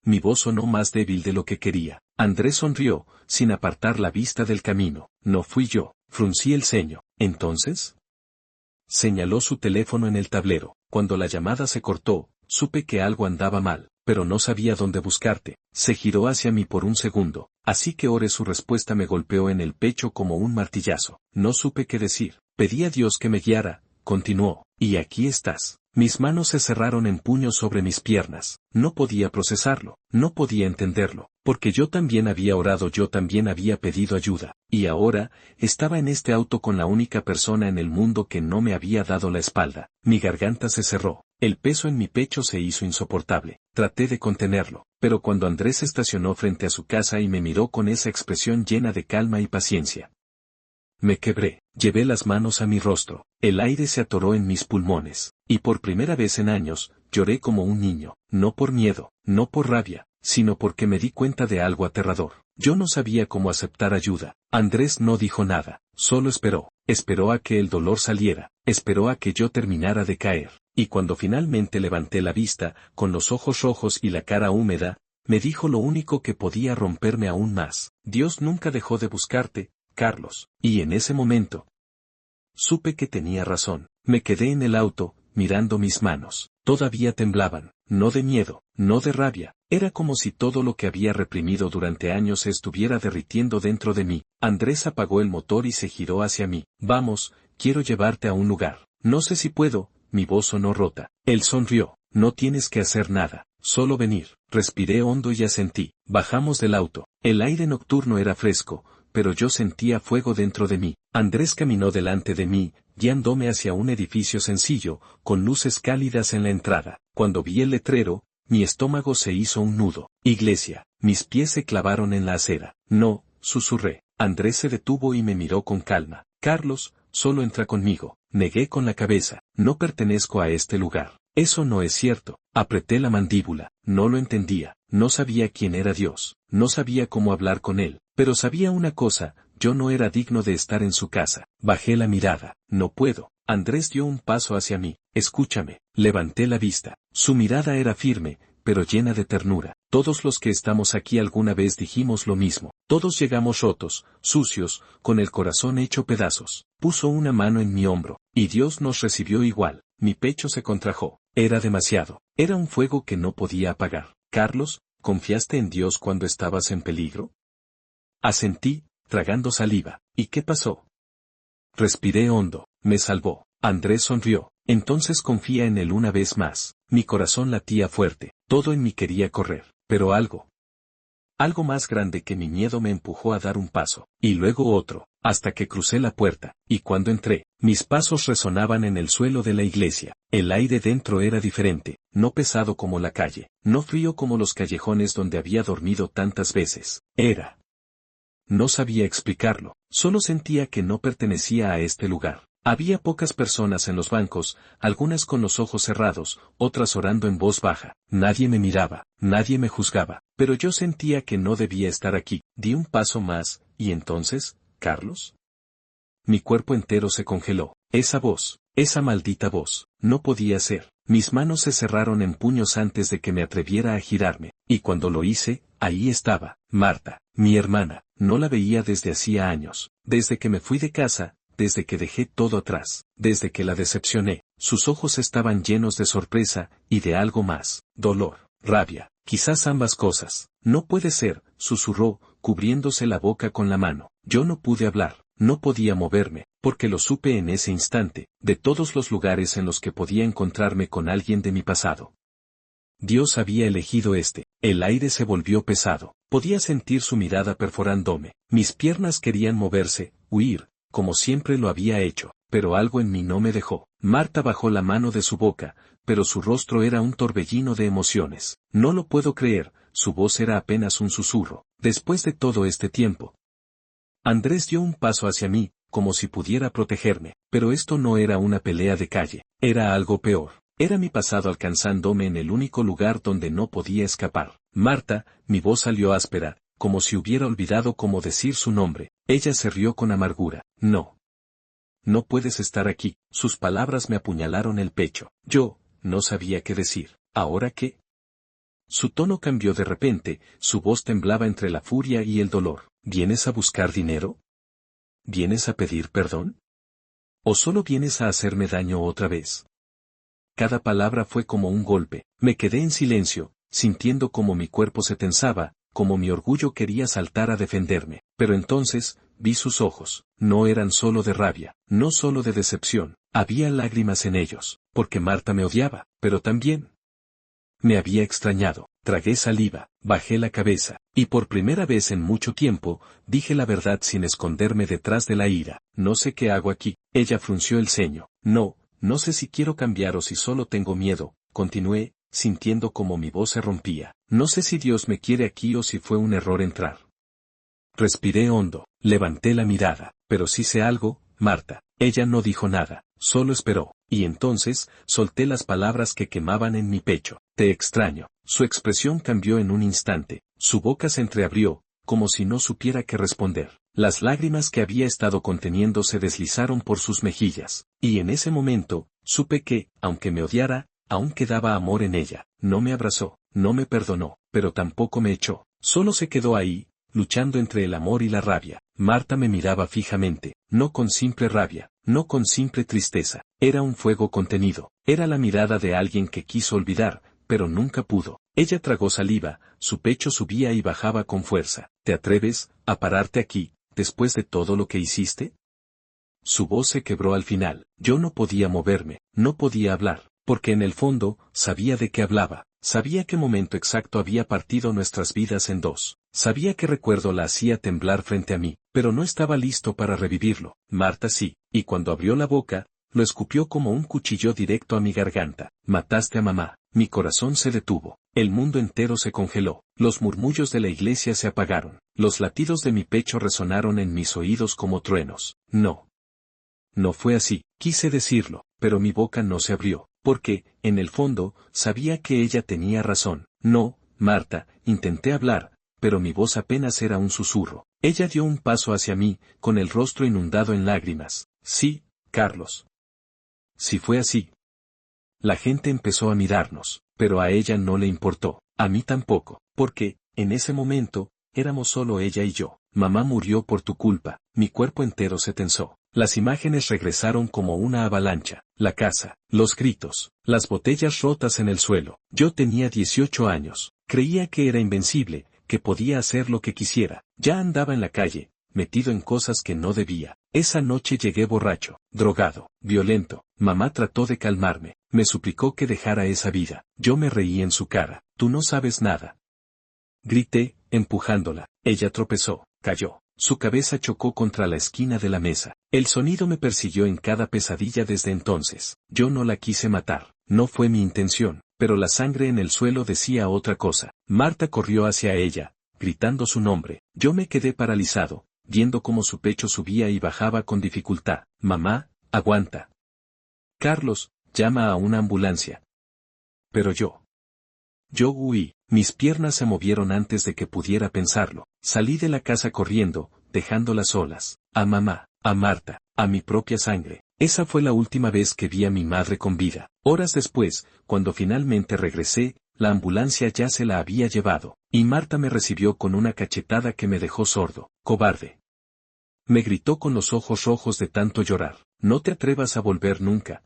Mi voz sonó más débil de lo que quería. Andrés sonrió, sin apartar la vista del camino. No fui yo. Fruncí el ceño. ¿Entonces? Señaló su teléfono en el tablero. Cuando la llamada se cortó, supe que algo andaba mal, pero no sabía dónde buscarte. Se giró hacia mí por un segundo, así que oré. Su respuesta me golpeó en el pecho como un martillazo. No supe qué decir. Pedí a Dios que me guiara, continuó, y aquí estás. Mis manos se cerraron en puños sobre mis piernas. No podía procesarlo, no podía entenderlo, porque yo también había orado, yo también había pedido ayuda, y ahora, estaba en este auto con la única persona en el mundo que no me había dado la espalda. Mi garganta se cerró, el peso en mi pecho se hizo insoportable. Traté de contenerlo, pero cuando Andrés estacionó frente a su casa y me miró con esa expresión llena de calma y paciencia, me quebré. Llevé las manos a mi rostro, el aire se atoró en mis pulmones, y por primera vez en años, lloré como un niño, no por miedo, no por rabia, sino porque me di cuenta de algo aterrador. Yo no sabía cómo aceptar ayuda. Andrés no dijo nada, solo esperó a que el dolor saliera, esperó a que yo terminara de caer, y cuando finalmente levanté la vista, con los ojos rojos y la cara húmeda, me dijo lo único que podía romperme aún más. Dios nunca dejó de buscarte, Carlos. Y en ese momento, supe que tenía razón. Me quedé en el auto, mirando mis manos. Todavía temblaban, no de miedo, no de rabia. Era como si todo lo que había reprimido durante años se estuviera derritiendo dentro de mí. Andrés apagó el motor y se giró hacia mí. Vamos, quiero llevarte a un lugar. No sé si puedo. Mi voz sonó rota. Él sonrió. No tienes que hacer nada, solo venir. Respiré hondo y asentí. Bajamos del auto. El aire nocturno era fresco, pero yo sentía fuego dentro de mí. Andrés caminó delante de mí, guiándome hacia un edificio sencillo, con luces cálidas en la entrada. Cuando vi el letrero, mi estómago se hizo un nudo. Iglesia. Mis pies se clavaron en la acera. No, susurré. Andrés se detuvo y me miró con calma. Carlos, solo entra conmigo. Negué con la cabeza. No pertenezco a este lugar. Eso no es cierto. Apreté la mandíbula. No lo entendía. No sabía quién era Dios. No sabía cómo hablar con él. Pero sabía una cosa, yo no era digno de estar en su casa. Bajé la mirada. No puedo. Andrés dio un paso hacia mí. Escúchame. Levanté la vista. Su mirada era firme, pero llena de ternura. Todos los que estamos aquí alguna vez dijimos lo mismo. Todos llegamos rotos, sucios, con el corazón hecho pedazos. Puso una mano en mi hombro, y Dios nos recibió igual. Mi pecho se contrajo. Era demasiado. Era un fuego que no podía apagar. Carlos, ¿confiaste en Dios cuando estabas en peligro? Asentí, tragando saliva. ¿Y qué pasó? Respiré hondo. Me salvó. Andrés sonrió. Entonces confía en él una vez más. Mi corazón latía fuerte. Todo en mí quería correr. Pero algo más grande que mi miedo me empujó a dar un paso, y luego otro, hasta que crucé la puerta, y cuando entré, mis pasos resonaban en el suelo de la iglesia. El aire dentro era diferente, no pesado como la calle, no frío como los callejones donde había dormido tantas veces. No sabía explicarlo, solo sentía que no pertenecía a este lugar. Había pocas personas en los bancos, algunas con los ojos cerrados, otras orando en voz baja. Nadie me miraba, nadie me juzgaba, pero yo sentía que no debía estar aquí. Di un paso más, y entonces, ¿Carlos? Mi cuerpo entero se congeló. Esa voz, esa maldita voz, no podía ser. Mis manos se cerraron en puños antes de que me atreviera a girarme, y cuando lo hice, ahí estaba, Marta, mi hermana. No la veía desde hacía años, desde que me fui de casa, desde que dejé todo atrás, desde que la decepcioné. Sus ojos estaban llenos de sorpresa, y de algo más, dolor, rabia, quizás ambas cosas. No puede ser, susurró, cubriéndose la boca con la mano. Yo no pude hablar. No podía moverme, porque lo supe en ese instante, de todos los lugares en los que podía encontrarme con alguien de mi pasado. Dios había elegido este. El aire se volvió pesado. Podía sentir su mirada perforándome. Mis piernas querían moverse, huir, como siempre lo había hecho, pero algo en mí no me dejó. Marta bajó la mano de su boca, pero su rostro era un torbellino de emociones. No lo puedo creer, su voz era apenas un susurro. Después de todo este tiempo. Andrés dio un paso hacia mí, como si pudiera protegerme, pero esto no era una pelea de calle, era algo peor. Era mi pasado alcanzándome en el único lugar donde no podía escapar. Marta, mi voz salió áspera, como si hubiera olvidado cómo decir su nombre. Ella se rió con amargura. No. No puedes estar aquí. Sus palabras me apuñalaron el pecho. Yo, no sabía qué decir. ¿Ahora qué? Su tono cambió de repente, su voz temblaba entre la furia y el dolor. ¿Vienes a buscar dinero? ¿Vienes a pedir perdón? ¿O solo vienes a hacerme daño otra vez? Cada palabra fue como un golpe. Me quedé en silencio, sintiendo como mi cuerpo se tensaba, como mi orgullo quería saltar a defenderme. Pero entonces, vi sus ojos. No eran solo de rabia, no solo de decepción. Había lágrimas en ellos, porque Marta me odiaba, pero también me había extrañado. Tragué saliva, bajé la cabeza, y por primera vez en mucho tiempo, dije la verdad sin esconderme detrás de la ira. No sé qué hago aquí. Ella frunció el ceño. No sé si quiero cambiar o si solo tengo miedo, continué, sintiendo como mi voz se rompía. No sé si Dios me quiere aquí o si fue un error entrar. Respiré hondo, levanté la mirada, pero sí sé algo, Marta. Ella no dijo nada, solo esperó, y entonces, solté las palabras que quemaban en mi pecho. Te extraño. Su expresión cambió en un instante, su boca se entreabrió, como si no supiera qué responder. Las lágrimas que había estado conteniendo se deslizaron por sus mejillas, y en ese momento, supe que, aunque me odiara, aún quedaba amor en ella. No me abrazó, no me perdonó, pero tampoco me echó. Solo se quedó ahí, luchando entre el amor y la rabia. Marta me miraba fijamente, no con simple rabia, no con simple tristeza. Era un fuego contenido, era la mirada de alguien que quiso olvidar, pero nunca pudo. Ella tragó saliva, su pecho subía y bajaba con fuerza. ¿Te atreves a pararte aquí, después de todo lo que hiciste? Su voz se quebró al final. Yo no podía moverme, no podía hablar, porque en el fondo, sabía de qué hablaba. Sabía qué momento exacto había partido nuestras vidas en dos. Sabía qué recuerdo la hacía temblar frente a mí, pero no estaba listo para revivirlo. Marta sí, y cuando abrió la boca, lo escupió como un cuchillo directo a mi garganta. Mataste a mamá. Mi corazón se detuvo. El mundo entero se congeló. Los murmullos de la iglesia se apagaron. Los latidos de mi pecho resonaron en mis oídos como truenos. No. No fue así. Quise decirlo, pero mi boca no se abrió, porque, en el fondo, sabía que ella tenía razón. No, Marta, intenté hablar, pero mi voz apenas era un susurro. Ella dio un paso hacia mí, con el rostro inundado en lágrimas. Sí, Carlos. Si fue así. La gente empezó a mirarnos, pero a ella no le importó, a mí tampoco, porque, en ese momento, éramos solo ella y yo. Mamá murió por tu culpa. Mi cuerpo entero se tensó. Las imágenes regresaron como una avalancha. La casa, los gritos, las botellas rotas en el suelo. Yo tenía 18 años. Creía que era invencible, que podía hacer lo que quisiera. Ya andaba en la calle, metido en cosas que no debía. Esa noche llegué borracho, drogado, violento. Mamá trató de calmarme. Me suplicó que dejara esa vida. Yo me reí en su cara. Tú no sabes nada. Grité, empujándola. Ella tropezó, cayó. Su cabeza chocó contra la esquina de la mesa. El sonido me persiguió en cada pesadilla desde entonces. Yo no la quise matar. No fue mi intención, pero la sangre en el suelo decía otra cosa. Marta corrió hacia ella, gritando su nombre. Yo me quedé paralizado, viendo cómo su pecho subía y bajaba con dificultad. Mamá, aguanta. Carlos, llama a una ambulancia. Pero yo huí. Mis piernas se movieron antes de que pudiera pensarlo. Salí de la casa corriendo, dejándolas solas, a mamá, a Marta, a mi propia sangre. Esa fue la última vez que vi a mi madre con vida. Horas después, cuando finalmente regresé, la ambulancia ya se la había llevado, y Marta me recibió con una cachetada que me dejó sordo. Cobarde. Me gritó con los ojos rojos de tanto llorar, no te atrevas a volver nunca.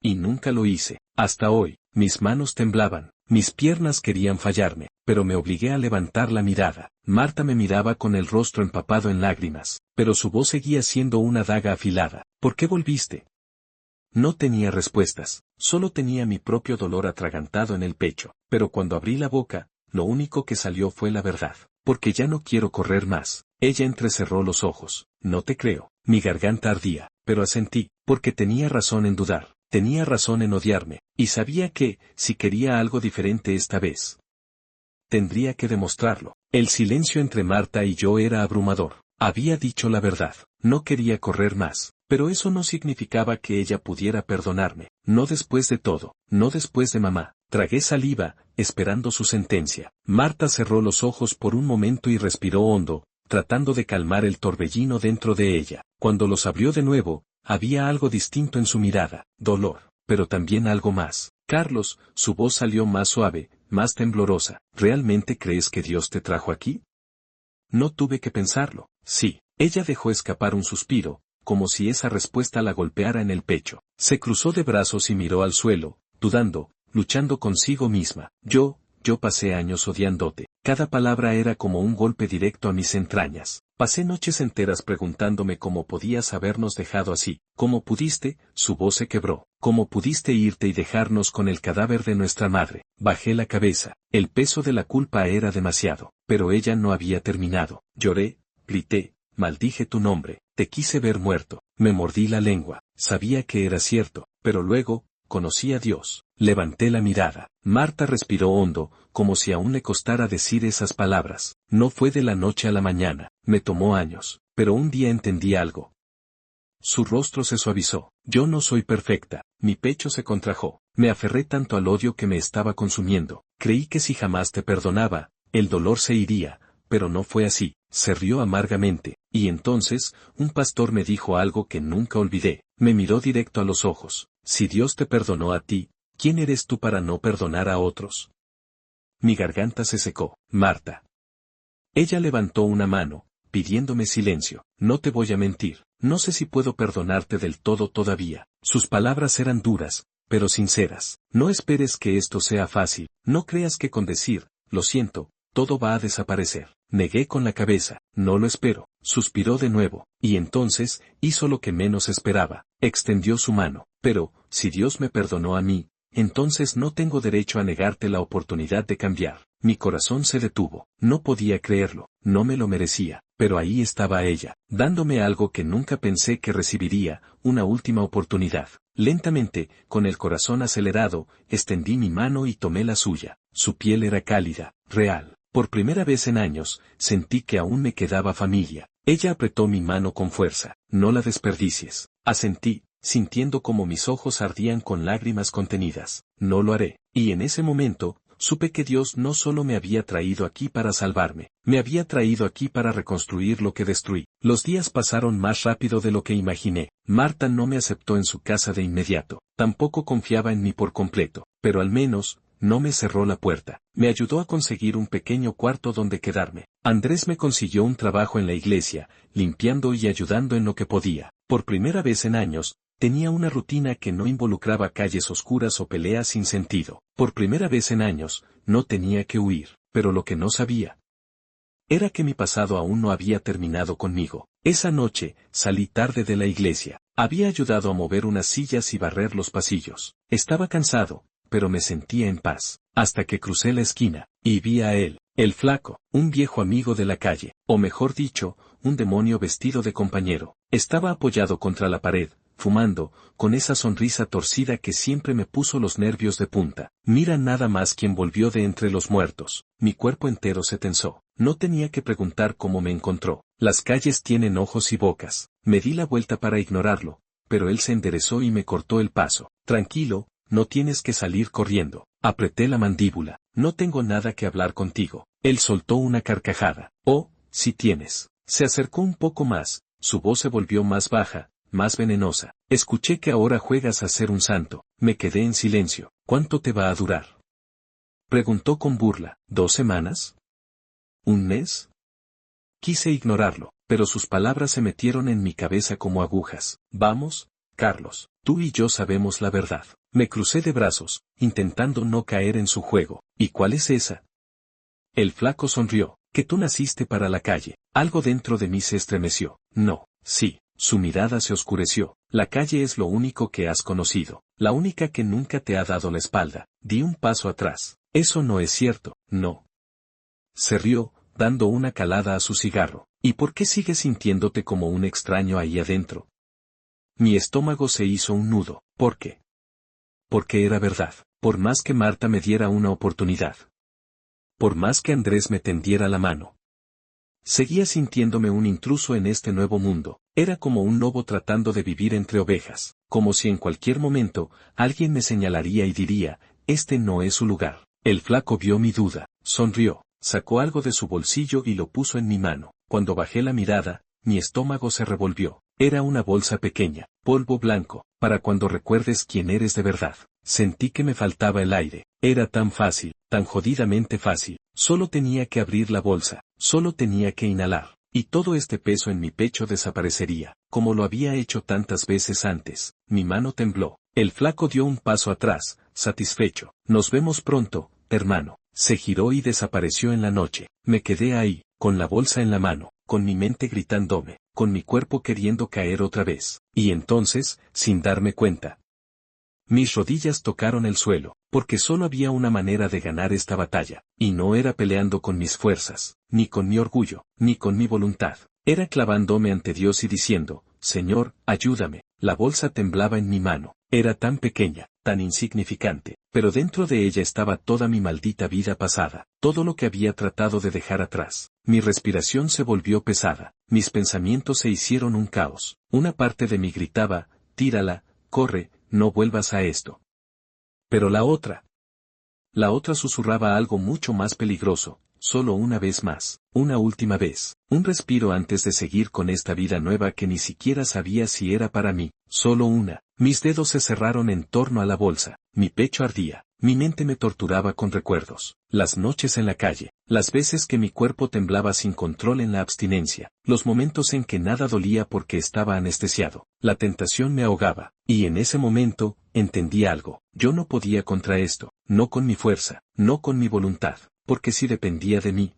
Y nunca lo hice. Hasta hoy, mis manos temblaban, mis piernas querían fallarme, pero me obligué a levantar la mirada. Marta me miraba con el rostro empapado en lágrimas, pero su voz seguía siendo una daga afilada. ¿Por qué volviste? No tenía respuestas, solo tenía mi propio dolor atragantado en el pecho, pero cuando abrí la boca, lo único que salió fue la verdad. Porque ya no quiero correr más. Ella entrecerró los ojos. No te creo. Mi garganta ardía, pero asentí, porque tenía razón en dudar, tenía razón en odiarme, y sabía que, si quería algo diferente esta vez, tendría que demostrarlo. El silencio entre Marta y yo era abrumador. Había dicho la verdad, no quería correr más, pero eso no significaba que ella pudiera perdonarme. No después de todo, no después de mamá. Tragué saliva, esperando su sentencia. Marta cerró los ojos por un momento y respiró hondo, tratando de calmar el torbellino dentro de ella. Cuando los abrió de nuevo, había algo distinto en su mirada, dolor, pero también algo más. Carlos, su voz salió más suave, más temblorosa. ¿Realmente crees que Dios te trajo aquí? No tuve que pensarlo. Sí. Ella dejó escapar un suspiro, como si esa respuesta la golpeara en el pecho. Se cruzó de brazos y miró al suelo, dudando, luchando consigo misma. Yo pasé años odiándote. Cada palabra era como un golpe directo a mis entrañas. Pasé noches enteras preguntándome cómo podías habernos dejado así. ¿Cómo pudiste? Su voz se quebró. ¿Cómo pudiste irte y dejarnos con el cadáver de nuestra madre? Bajé la cabeza. El peso de la culpa era demasiado. Pero ella no había terminado. Lloré, grité, maldije tu nombre. Te quise ver muerto. Me mordí la lengua. Sabía que era cierto, pero luego, conocí a Dios. Levanté la mirada. Marta respiró hondo, como si aún le costara decir esas palabras. No fue de la noche a la mañana, me tomó años, pero un día entendí algo. Su rostro se suavizó. Yo no soy perfecta. Mi pecho se contrajo. Me aferré tanto al odio que me estaba consumiendo. Creí que si jamás te perdonaba, el dolor se iría, pero no fue así. Se rió amargamente, y entonces, un pastor me dijo algo que nunca olvidé. Me miró directo a los ojos. Si Dios te perdonó a ti, ¿quién eres tú para no perdonar a otros? Mi garganta se secó. Marta. Ella levantó una mano, pidiéndome silencio. No te voy a mentir, no sé si puedo perdonarte del todo todavía. Sus palabras eran duras, pero sinceras. No esperes que esto sea fácil, no creas que con decir, lo siento, todo va a desaparecer. Negué con la cabeza, no lo espero. Suspiró de nuevo, y entonces, hizo lo que menos esperaba, extendió su mano. Pero, si Dios me perdonó a mí, entonces no tengo derecho a negarte la oportunidad de cambiar. Mi corazón se detuvo, no podía creerlo, no me lo merecía, pero ahí estaba ella, dándome algo que nunca pensé que recibiría, una última oportunidad. Lentamente, con el corazón acelerado, extendí mi mano y tomé la suya. Su piel era cálida, real. Por primera vez en años, sentí que aún me quedaba familia. Ella apretó mi mano con fuerza. No la desperdicies. Asentí, sintiendo como mis ojos ardían con lágrimas contenidas. No lo haré. Y en ese momento, supe que Dios no solo me había traído aquí para salvarme, me había traído aquí para reconstruir lo que destruí. Los días pasaron más rápido de lo que imaginé. Marta no me aceptó en su casa de inmediato. Tampoco confiaba en mí por completo, pero al menos, no me cerró la puerta. Me ayudó a conseguir un pequeño cuarto donde quedarme. Andrés me consiguió un trabajo en la iglesia, limpiando y ayudando en lo que podía. Por primera vez en años, tenía una rutina que no involucraba calles oscuras o peleas sin sentido. Por primera vez en años, no tenía que huir, pero lo que no sabía era que mi pasado aún no había terminado conmigo. Esa noche, salí tarde de la iglesia. Había ayudado a mover unas sillas y barrer los pasillos. Estaba cansado, pero me sentía en paz, hasta que crucé la esquina, y vi a él, el flaco, un viejo amigo de la calle, o mejor dicho, un demonio vestido de compañero. Estaba apoyado contra la pared, fumando, con esa sonrisa torcida que siempre me puso los nervios de punta. Mira nada más quien volvió de entre los muertos. Mi cuerpo entero se tensó. No tenía que preguntar cómo me encontró. Las calles tienen ojos y bocas. Me di la vuelta para ignorarlo, pero él se enderezó y me cortó el paso. Tranquilo, no tienes que salir corriendo. Apreté la mandíbula. No tengo nada que hablar contigo. Él soltó una carcajada. Oh, sí tienes. Se acercó un poco más, su voz se volvió más baja, más venenosa. Escuché que ahora juegas a ser un santo. Me quedé en silencio. ¿Cuánto te va a durar? Preguntó con burla. ¿2 semanas? ¿Un mes? Quise ignorarlo, pero sus palabras se metieron en mi cabeza como agujas. Vamos, Carlos, tú y yo sabemos la verdad. Me crucé de brazos, intentando no caer en su juego. ¿Y cuál es esa? El flaco sonrió. Que tú naciste para la calle. Algo dentro de mí se estremeció. No, sí. Su mirada se oscureció. La calle es lo único que has conocido, la única que nunca te ha dado la espalda. Di un paso atrás. Eso no es cierto, no. Se rió, dando una calada a su cigarro. ¿Y por qué sigues sintiéndote como un extraño ahí adentro? Mi estómago se hizo un nudo. ¿Por qué? Porque era verdad. Por más que Marta me diera una oportunidad. Por más que Andrés me tendiera la mano. Seguía sintiéndome un intruso en este nuevo mundo. Era como un lobo tratando de vivir entre ovejas, como si en cualquier momento alguien me señalaría y diría, este no es su lugar. El flaco vio mi duda, sonrió, sacó algo de su bolsillo y lo puso en mi mano. Cuando bajé la mirada, mi estómago se revolvió. Era una bolsa pequeña, polvo blanco, para cuando recuerdes quién eres de verdad. Sentí que me faltaba el aire. Era tan fácil, tan jodidamente fácil. Solo tenía que abrir la bolsa, solo tenía que inhalar, y todo este peso en mi pecho desaparecería, como lo había hecho tantas veces antes. Mi mano tembló. El flaco dio un paso atrás, satisfecho. Nos vemos pronto, hermano. Se giró y desapareció en la noche. Me quedé ahí, con la bolsa en la mano, con mi mente gritándome, con mi cuerpo queriendo caer otra vez. Y entonces, sin darme cuenta, mis rodillas tocaron el suelo, porque solo había una manera de ganar esta batalla, y no era peleando con mis fuerzas, ni con mi orgullo, ni con mi voluntad. Era clavándome ante Dios y diciendo, Señor, ayúdame. La bolsa temblaba en mi mano. Era tan pequeña, tan insignificante, pero dentro de ella estaba toda mi maldita vida pasada, todo lo que había tratado de dejar atrás. Mi respiración se volvió pesada, mis pensamientos se hicieron un caos. Una parte de mí gritaba, tírala, corre, no vuelvas a esto. Pero la otra susurraba algo mucho más peligroso, solo una vez más, una última vez, un respiro antes de seguir con esta vida nueva que ni siquiera sabía si era para mí, solo una. Mis dedos se cerraron en torno a la bolsa, mi pecho ardía, mi mente me torturaba con recuerdos, las noches en la calle, las veces que mi cuerpo temblaba sin control en la abstinencia, los momentos en que nada dolía porque estaba anestesiado, la tentación me ahogaba, y en ese momento, entendí algo, yo no podía contra esto, no con mi fuerza, no con mi voluntad, porque si dependía de mí,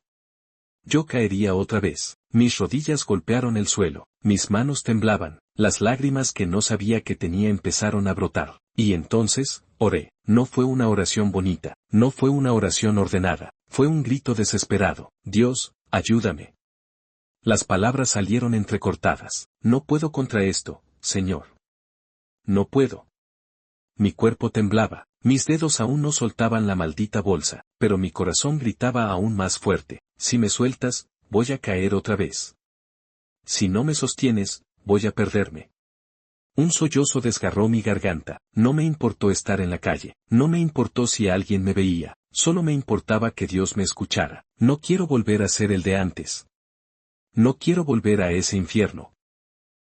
yo caería otra vez. Mis rodillas golpearon el suelo, mis manos temblaban, las lágrimas que no sabía que tenía empezaron a brotar. Y entonces, oré. No fue una oración bonita, no fue una oración ordenada, fue un grito desesperado. Dios, ayúdame. Las palabras salieron entrecortadas. No puedo contra esto, Señor. No puedo. Mi cuerpo temblaba, mis dedos aún no soltaban la maldita bolsa, pero mi corazón gritaba aún más fuerte. Si me sueltas, voy a caer otra vez. Si no me sostienes, voy a perderme. Un sollozo desgarró mi garganta. No me importó estar en la calle, no me importó si alguien me veía, solo me importaba que Dios me escuchara. No quiero volver a ser el de antes. No quiero volver a ese infierno.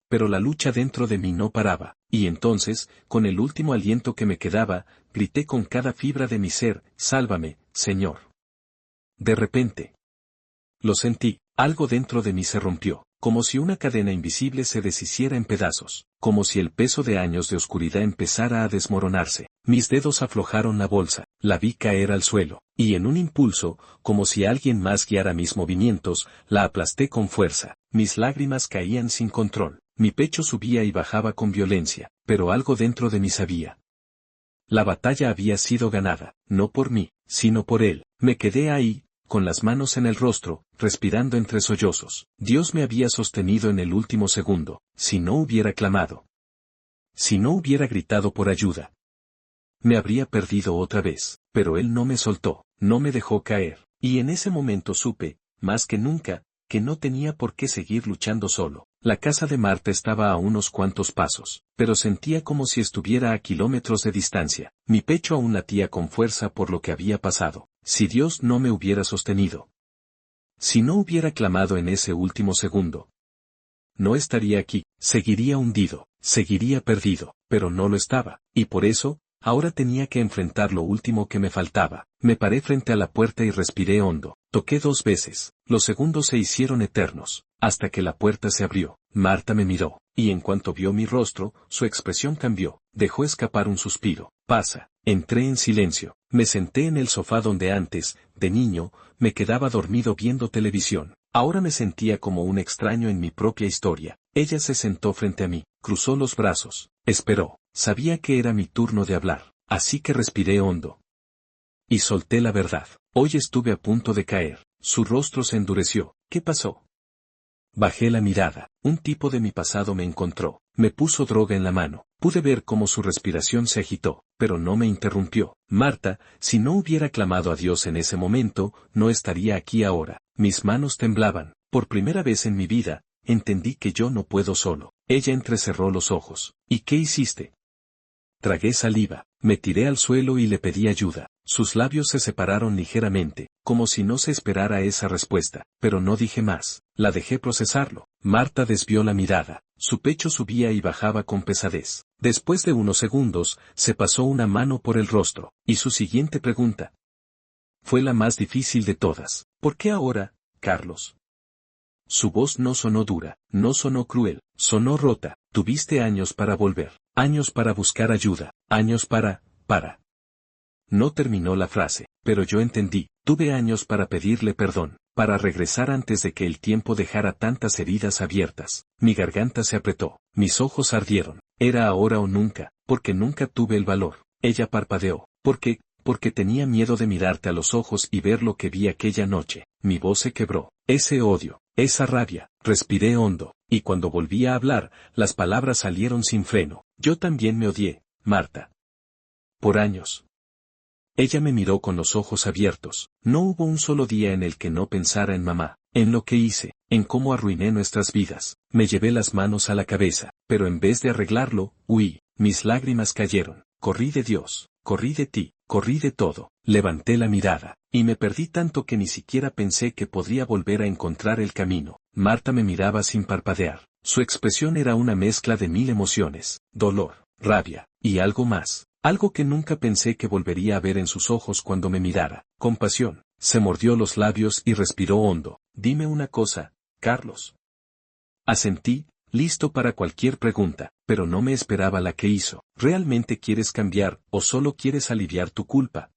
Pero la lucha dentro de mí no paraba, y entonces, con el último aliento que me quedaba, grité con cada fibra de mi ser, sálvame, Señor. De repente, lo sentí, algo dentro de mí se rompió, como si una cadena invisible se deshiciera en pedazos, como si el peso de años de oscuridad empezara a desmoronarse. Mis dedos aflojaron la bolsa, la vi caer al suelo, y en un impulso, como si alguien más guiara mis movimientos, la aplasté con fuerza. Mis lágrimas caían sin control, mi pecho subía y bajaba con violencia, pero algo dentro de mí sabía. La batalla había sido ganada, no por mí, sino por él. Me quedé ahí, con las manos en el rostro, respirando entre sollozos. Dios me había sostenido en el último segundo. Si no hubiera clamado, si no hubiera gritado por ayuda, me habría perdido otra vez. Pero él no me soltó, no me dejó caer. Y en ese momento supe, más que nunca, que no tenía por qué seguir luchando solo. La casa de Marta estaba a unos cuantos pasos, pero sentía como si estuviera a kilómetros de distancia. Mi pecho aún latía con fuerza por lo que había pasado. Si Dios no me hubiera sostenido, Si no hubiera clamado en ese último segundo, no estaría aquí, seguiría hundido, seguiría perdido, pero no lo estaba, y por eso, ahora tenía que enfrentar lo último que me faltaba. Me paré frente a la puerta y respiré hondo. Toqué 2 veces. Los segundos se hicieron eternos, hasta que la puerta se abrió. Marta me miró, y en cuanto vio mi rostro, su expresión cambió. Dejó escapar un suspiro. Pasa. Entré en silencio. Me senté en el sofá donde antes, de niño, me quedaba dormido viendo televisión. Ahora me sentía como un extraño en mi propia historia. Ella se sentó frente a mí, cruzó los brazos, esperó. Sabía que era mi turno de hablar, así que respiré hondo. Y solté la verdad. Hoy estuve a punto de caer. Su rostro se endureció. ¿Qué pasó? Bajé la mirada. Un tipo de mi pasado me encontró. Me puso droga en la mano. Pude ver cómo su respiración se agitó, pero no me interrumpió. Marta, si no hubiera clamado a Dios en ese momento, no estaría aquí ahora. Mis manos temblaban. Por primera vez en mi vida, entendí que yo no puedo solo. Ella entrecerró los ojos. ¿Y qué hiciste? Tragué saliva, me tiré al suelo y le pedí ayuda. Sus labios se separaron ligeramente, como si no se esperara esa respuesta, pero no dije más. La dejé procesarlo. Marta desvió la mirada. Su pecho subía y bajaba con pesadez. Después de unos segundos, se pasó una mano por el rostro, y su siguiente pregunta fue la más difícil de todas. ¿Por qué ahora, Carlos? Su voz no sonó dura, no sonó cruel, sonó rota. Tuviste años para volver, años para buscar ayuda, años para. No terminó la frase, pero yo entendí. Tuve años para pedirle perdón, para regresar antes de que el tiempo dejara tantas heridas abiertas. Mi garganta se apretó, mis ojos ardieron. Era ahora o nunca, porque nunca tuve el valor. Ella parpadeó. Porque tenía miedo de mirarte a los ojos y ver lo que vi aquella noche. Mi voz se quebró. Ese odio, esa rabia. Respiré hondo, y cuando volví a hablar, las palabras salieron sin freno. Yo también me odié, Marta. Por años. Ella me miró con los ojos abiertos. No hubo un solo día en el que no pensara en mamá, en lo que hice, en cómo arruiné nuestras vidas. Me llevé las manos a la cabeza, pero en vez de arreglarlo, huí. Mis lágrimas cayeron. Corrí de Dios, corrí de ti, corrí de todo. Levanté la mirada, y me perdí tanto que ni siquiera pensé que podría volver a encontrar el camino. Marta me miraba sin parpadear. Su expresión era una mezcla de 1000 emociones, dolor, rabia, y algo más. Algo que nunca pensé que volvería a ver en sus ojos cuando me mirara. Compasión. Se mordió los labios y respiró hondo. Dime una cosa, Carlos. Asentí, listo para cualquier pregunta, pero no me esperaba la que hizo. ¿Realmente quieres cambiar, o solo quieres aliviar tu culpa?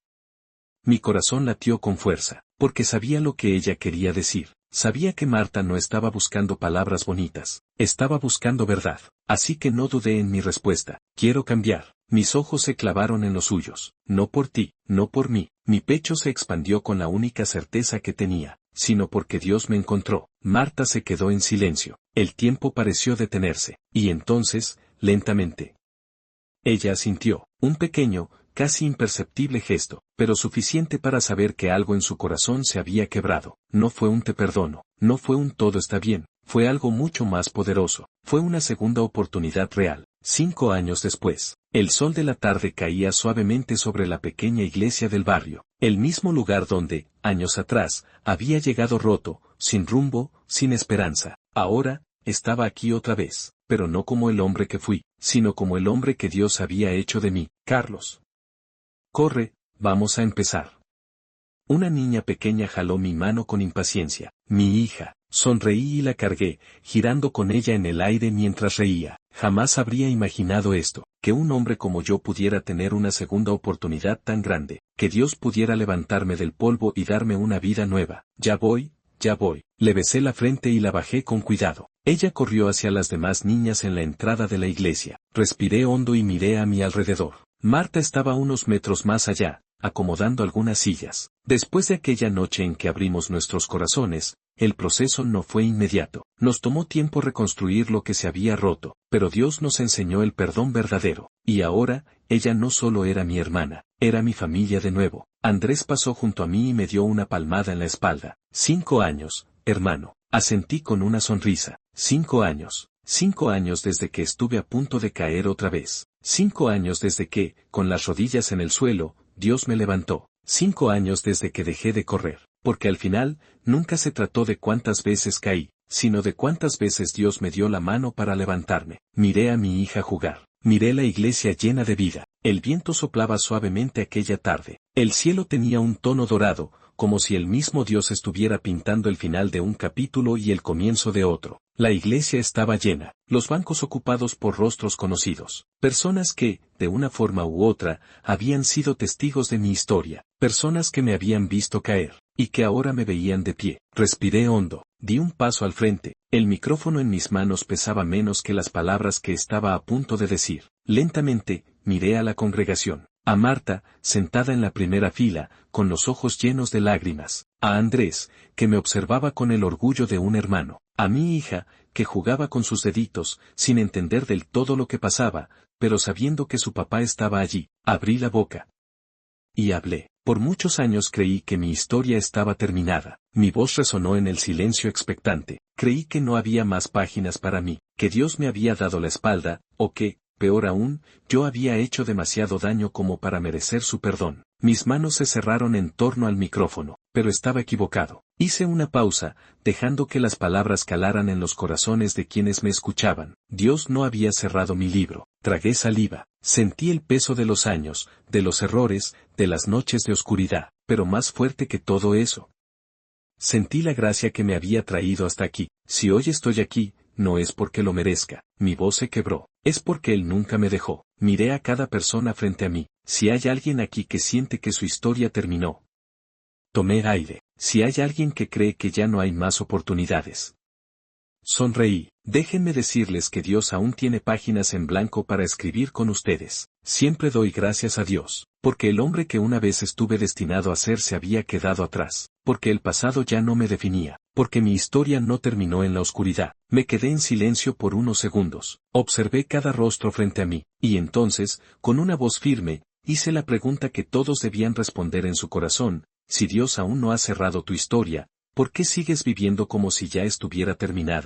Mi corazón latió con fuerza, porque sabía lo que ella quería decir. Sabía que Marta no estaba buscando palabras bonitas, estaba buscando verdad. Así que no dudé en mi respuesta. Quiero cambiar. Mis ojos se clavaron en los suyos. No por ti, no por mí. Mi pecho se expandió con la única certeza que tenía, sino porque Dios me encontró. Marta se quedó en silencio. El tiempo pareció detenerse, y entonces, lentamente, ella asintió. Un pequeño, casi imperceptible gesto, pero suficiente para saber que algo en su corazón se había quebrado. No fue un te perdono, no fue un todo está bien, fue algo mucho más poderoso. Fue una segunda oportunidad real. 5 años después, el sol de la tarde caía suavemente sobre la pequeña iglesia del barrio, el mismo lugar donde, años atrás, había llegado roto, sin rumbo, sin esperanza. Ahora, estaba aquí otra vez, pero no como el hombre que fui, sino como el hombre que Dios había hecho de mí. Carlos. Corre, vamos a empezar. Una niña pequeña jaló mi mano con impaciencia. Mi hija. Sonreí y la cargué, girando con ella en el aire mientras reía. Jamás habría imaginado esto, que un hombre como yo pudiera tener una segunda oportunidad tan grande, que Dios pudiera levantarme del polvo y darme una vida nueva. Ya voy. Le besé la frente y la bajé con cuidado. Ella corrió hacia las demás niñas en la entrada de la iglesia. Respiré hondo y miré a mi alrededor. Marta estaba unos metros más allá, acomodando algunas sillas. Después de aquella noche en que abrimos nuestros corazones, el proceso no fue inmediato. Nos tomó tiempo reconstruir lo que se había roto, pero Dios nos enseñó el perdón verdadero. Y ahora, ella no solo era mi hermana, era mi familia de nuevo. Andrés pasó junto a mí y me dio una palmada en la espalda. 5 años, hermano. Asentí con una sonrisa. 5 años. 5 años desde que estuve a punto de caer otra vez. 5 años desde que, con las rodillas en el suelo, Dios me levantó. 5 años desde que dejé de correr. porque al final, nunca se trató de cuántas veces caí, sino de cuántas veces Dios me dio la mano para levantarme. Miré a mi hija jugar. Miré la iglesia llena de vida. El viento soplaba suavemente aquella tarde. El cielo tenía un tono dorado, como si el mismo Dios estuviera pintando el final de un capítulo y el comienzo de otro. La iglesia estaba llena, los bancos ocupados por rostros conocidos. Personas que, de una forma u otra, habían sido testigos de mi historia. Personas que me habían visto caer, y que ahora me veían de pie. Respiré hondo, di un paso al frente. El micrófono en mis manos pesaba menos que las palabras que estaba a punto de decir. Lentamente, miré a la congregación. A Marta, sentada en la primera fila, con los ojos llenos de lágrimas. A Andrés, que me observaba con el orgullo de un hermano. A mi hija, que jugaba con sus deditos, sin entender del todo lo que pasaba, pero sabiendo que su papá estaba allí. Abrí la boca y hablé. Por muchos años creí que mi historia estaba terminada. Mi voz resonó en el silencio expectante. Creí que no había más páginas para mí, que Dios me había dado la espalda, o que, peor aún, yo había hecho demasiado daño como para merecer su perdón. Mis manos se cerraron en torno al micrófono, pero estaba equivocado. Hice una pausa, dejando que las palabras calaran en los corazones de quienes me escuchaban. Dios no había cerrado mi libro. Tragué saliva. Sentí el peso de los años, de los errores, de las noches de oscuridad, pero más fuerte que todo eso. Sentí la gracia que me había traído hasta aquí. Si hoy estoy aquí, no es porque lo merezca. Mi voz se quebró. Es porque Él nunca me dejó. Miré a cada persona frente a mí. Si hay alguien aquí que siente que su historia terminó. Tomé aire. Si hay alguien que cree que ya no hay más oportunidades. Sonreí. Déjenme decirles que Dios aún tiene páginas en blanco para escribir con ustedes. Siempre doy gracias a Dios, porque el hombre que una vez estuve destinado a ser se había quedado atrás, porque el pasado ya no me definía, porque mi historia no terminó en la oscuridad. Me quedé en silencio por unos segundos, observé cada rostro frente a mí, y entonces, con una voz firme, hice la pregunta que todos debían responder en su corazón: si Dios aún no ha cerrado tu historia, ¿por qué sigues viviendo como si ya estuviera terminada?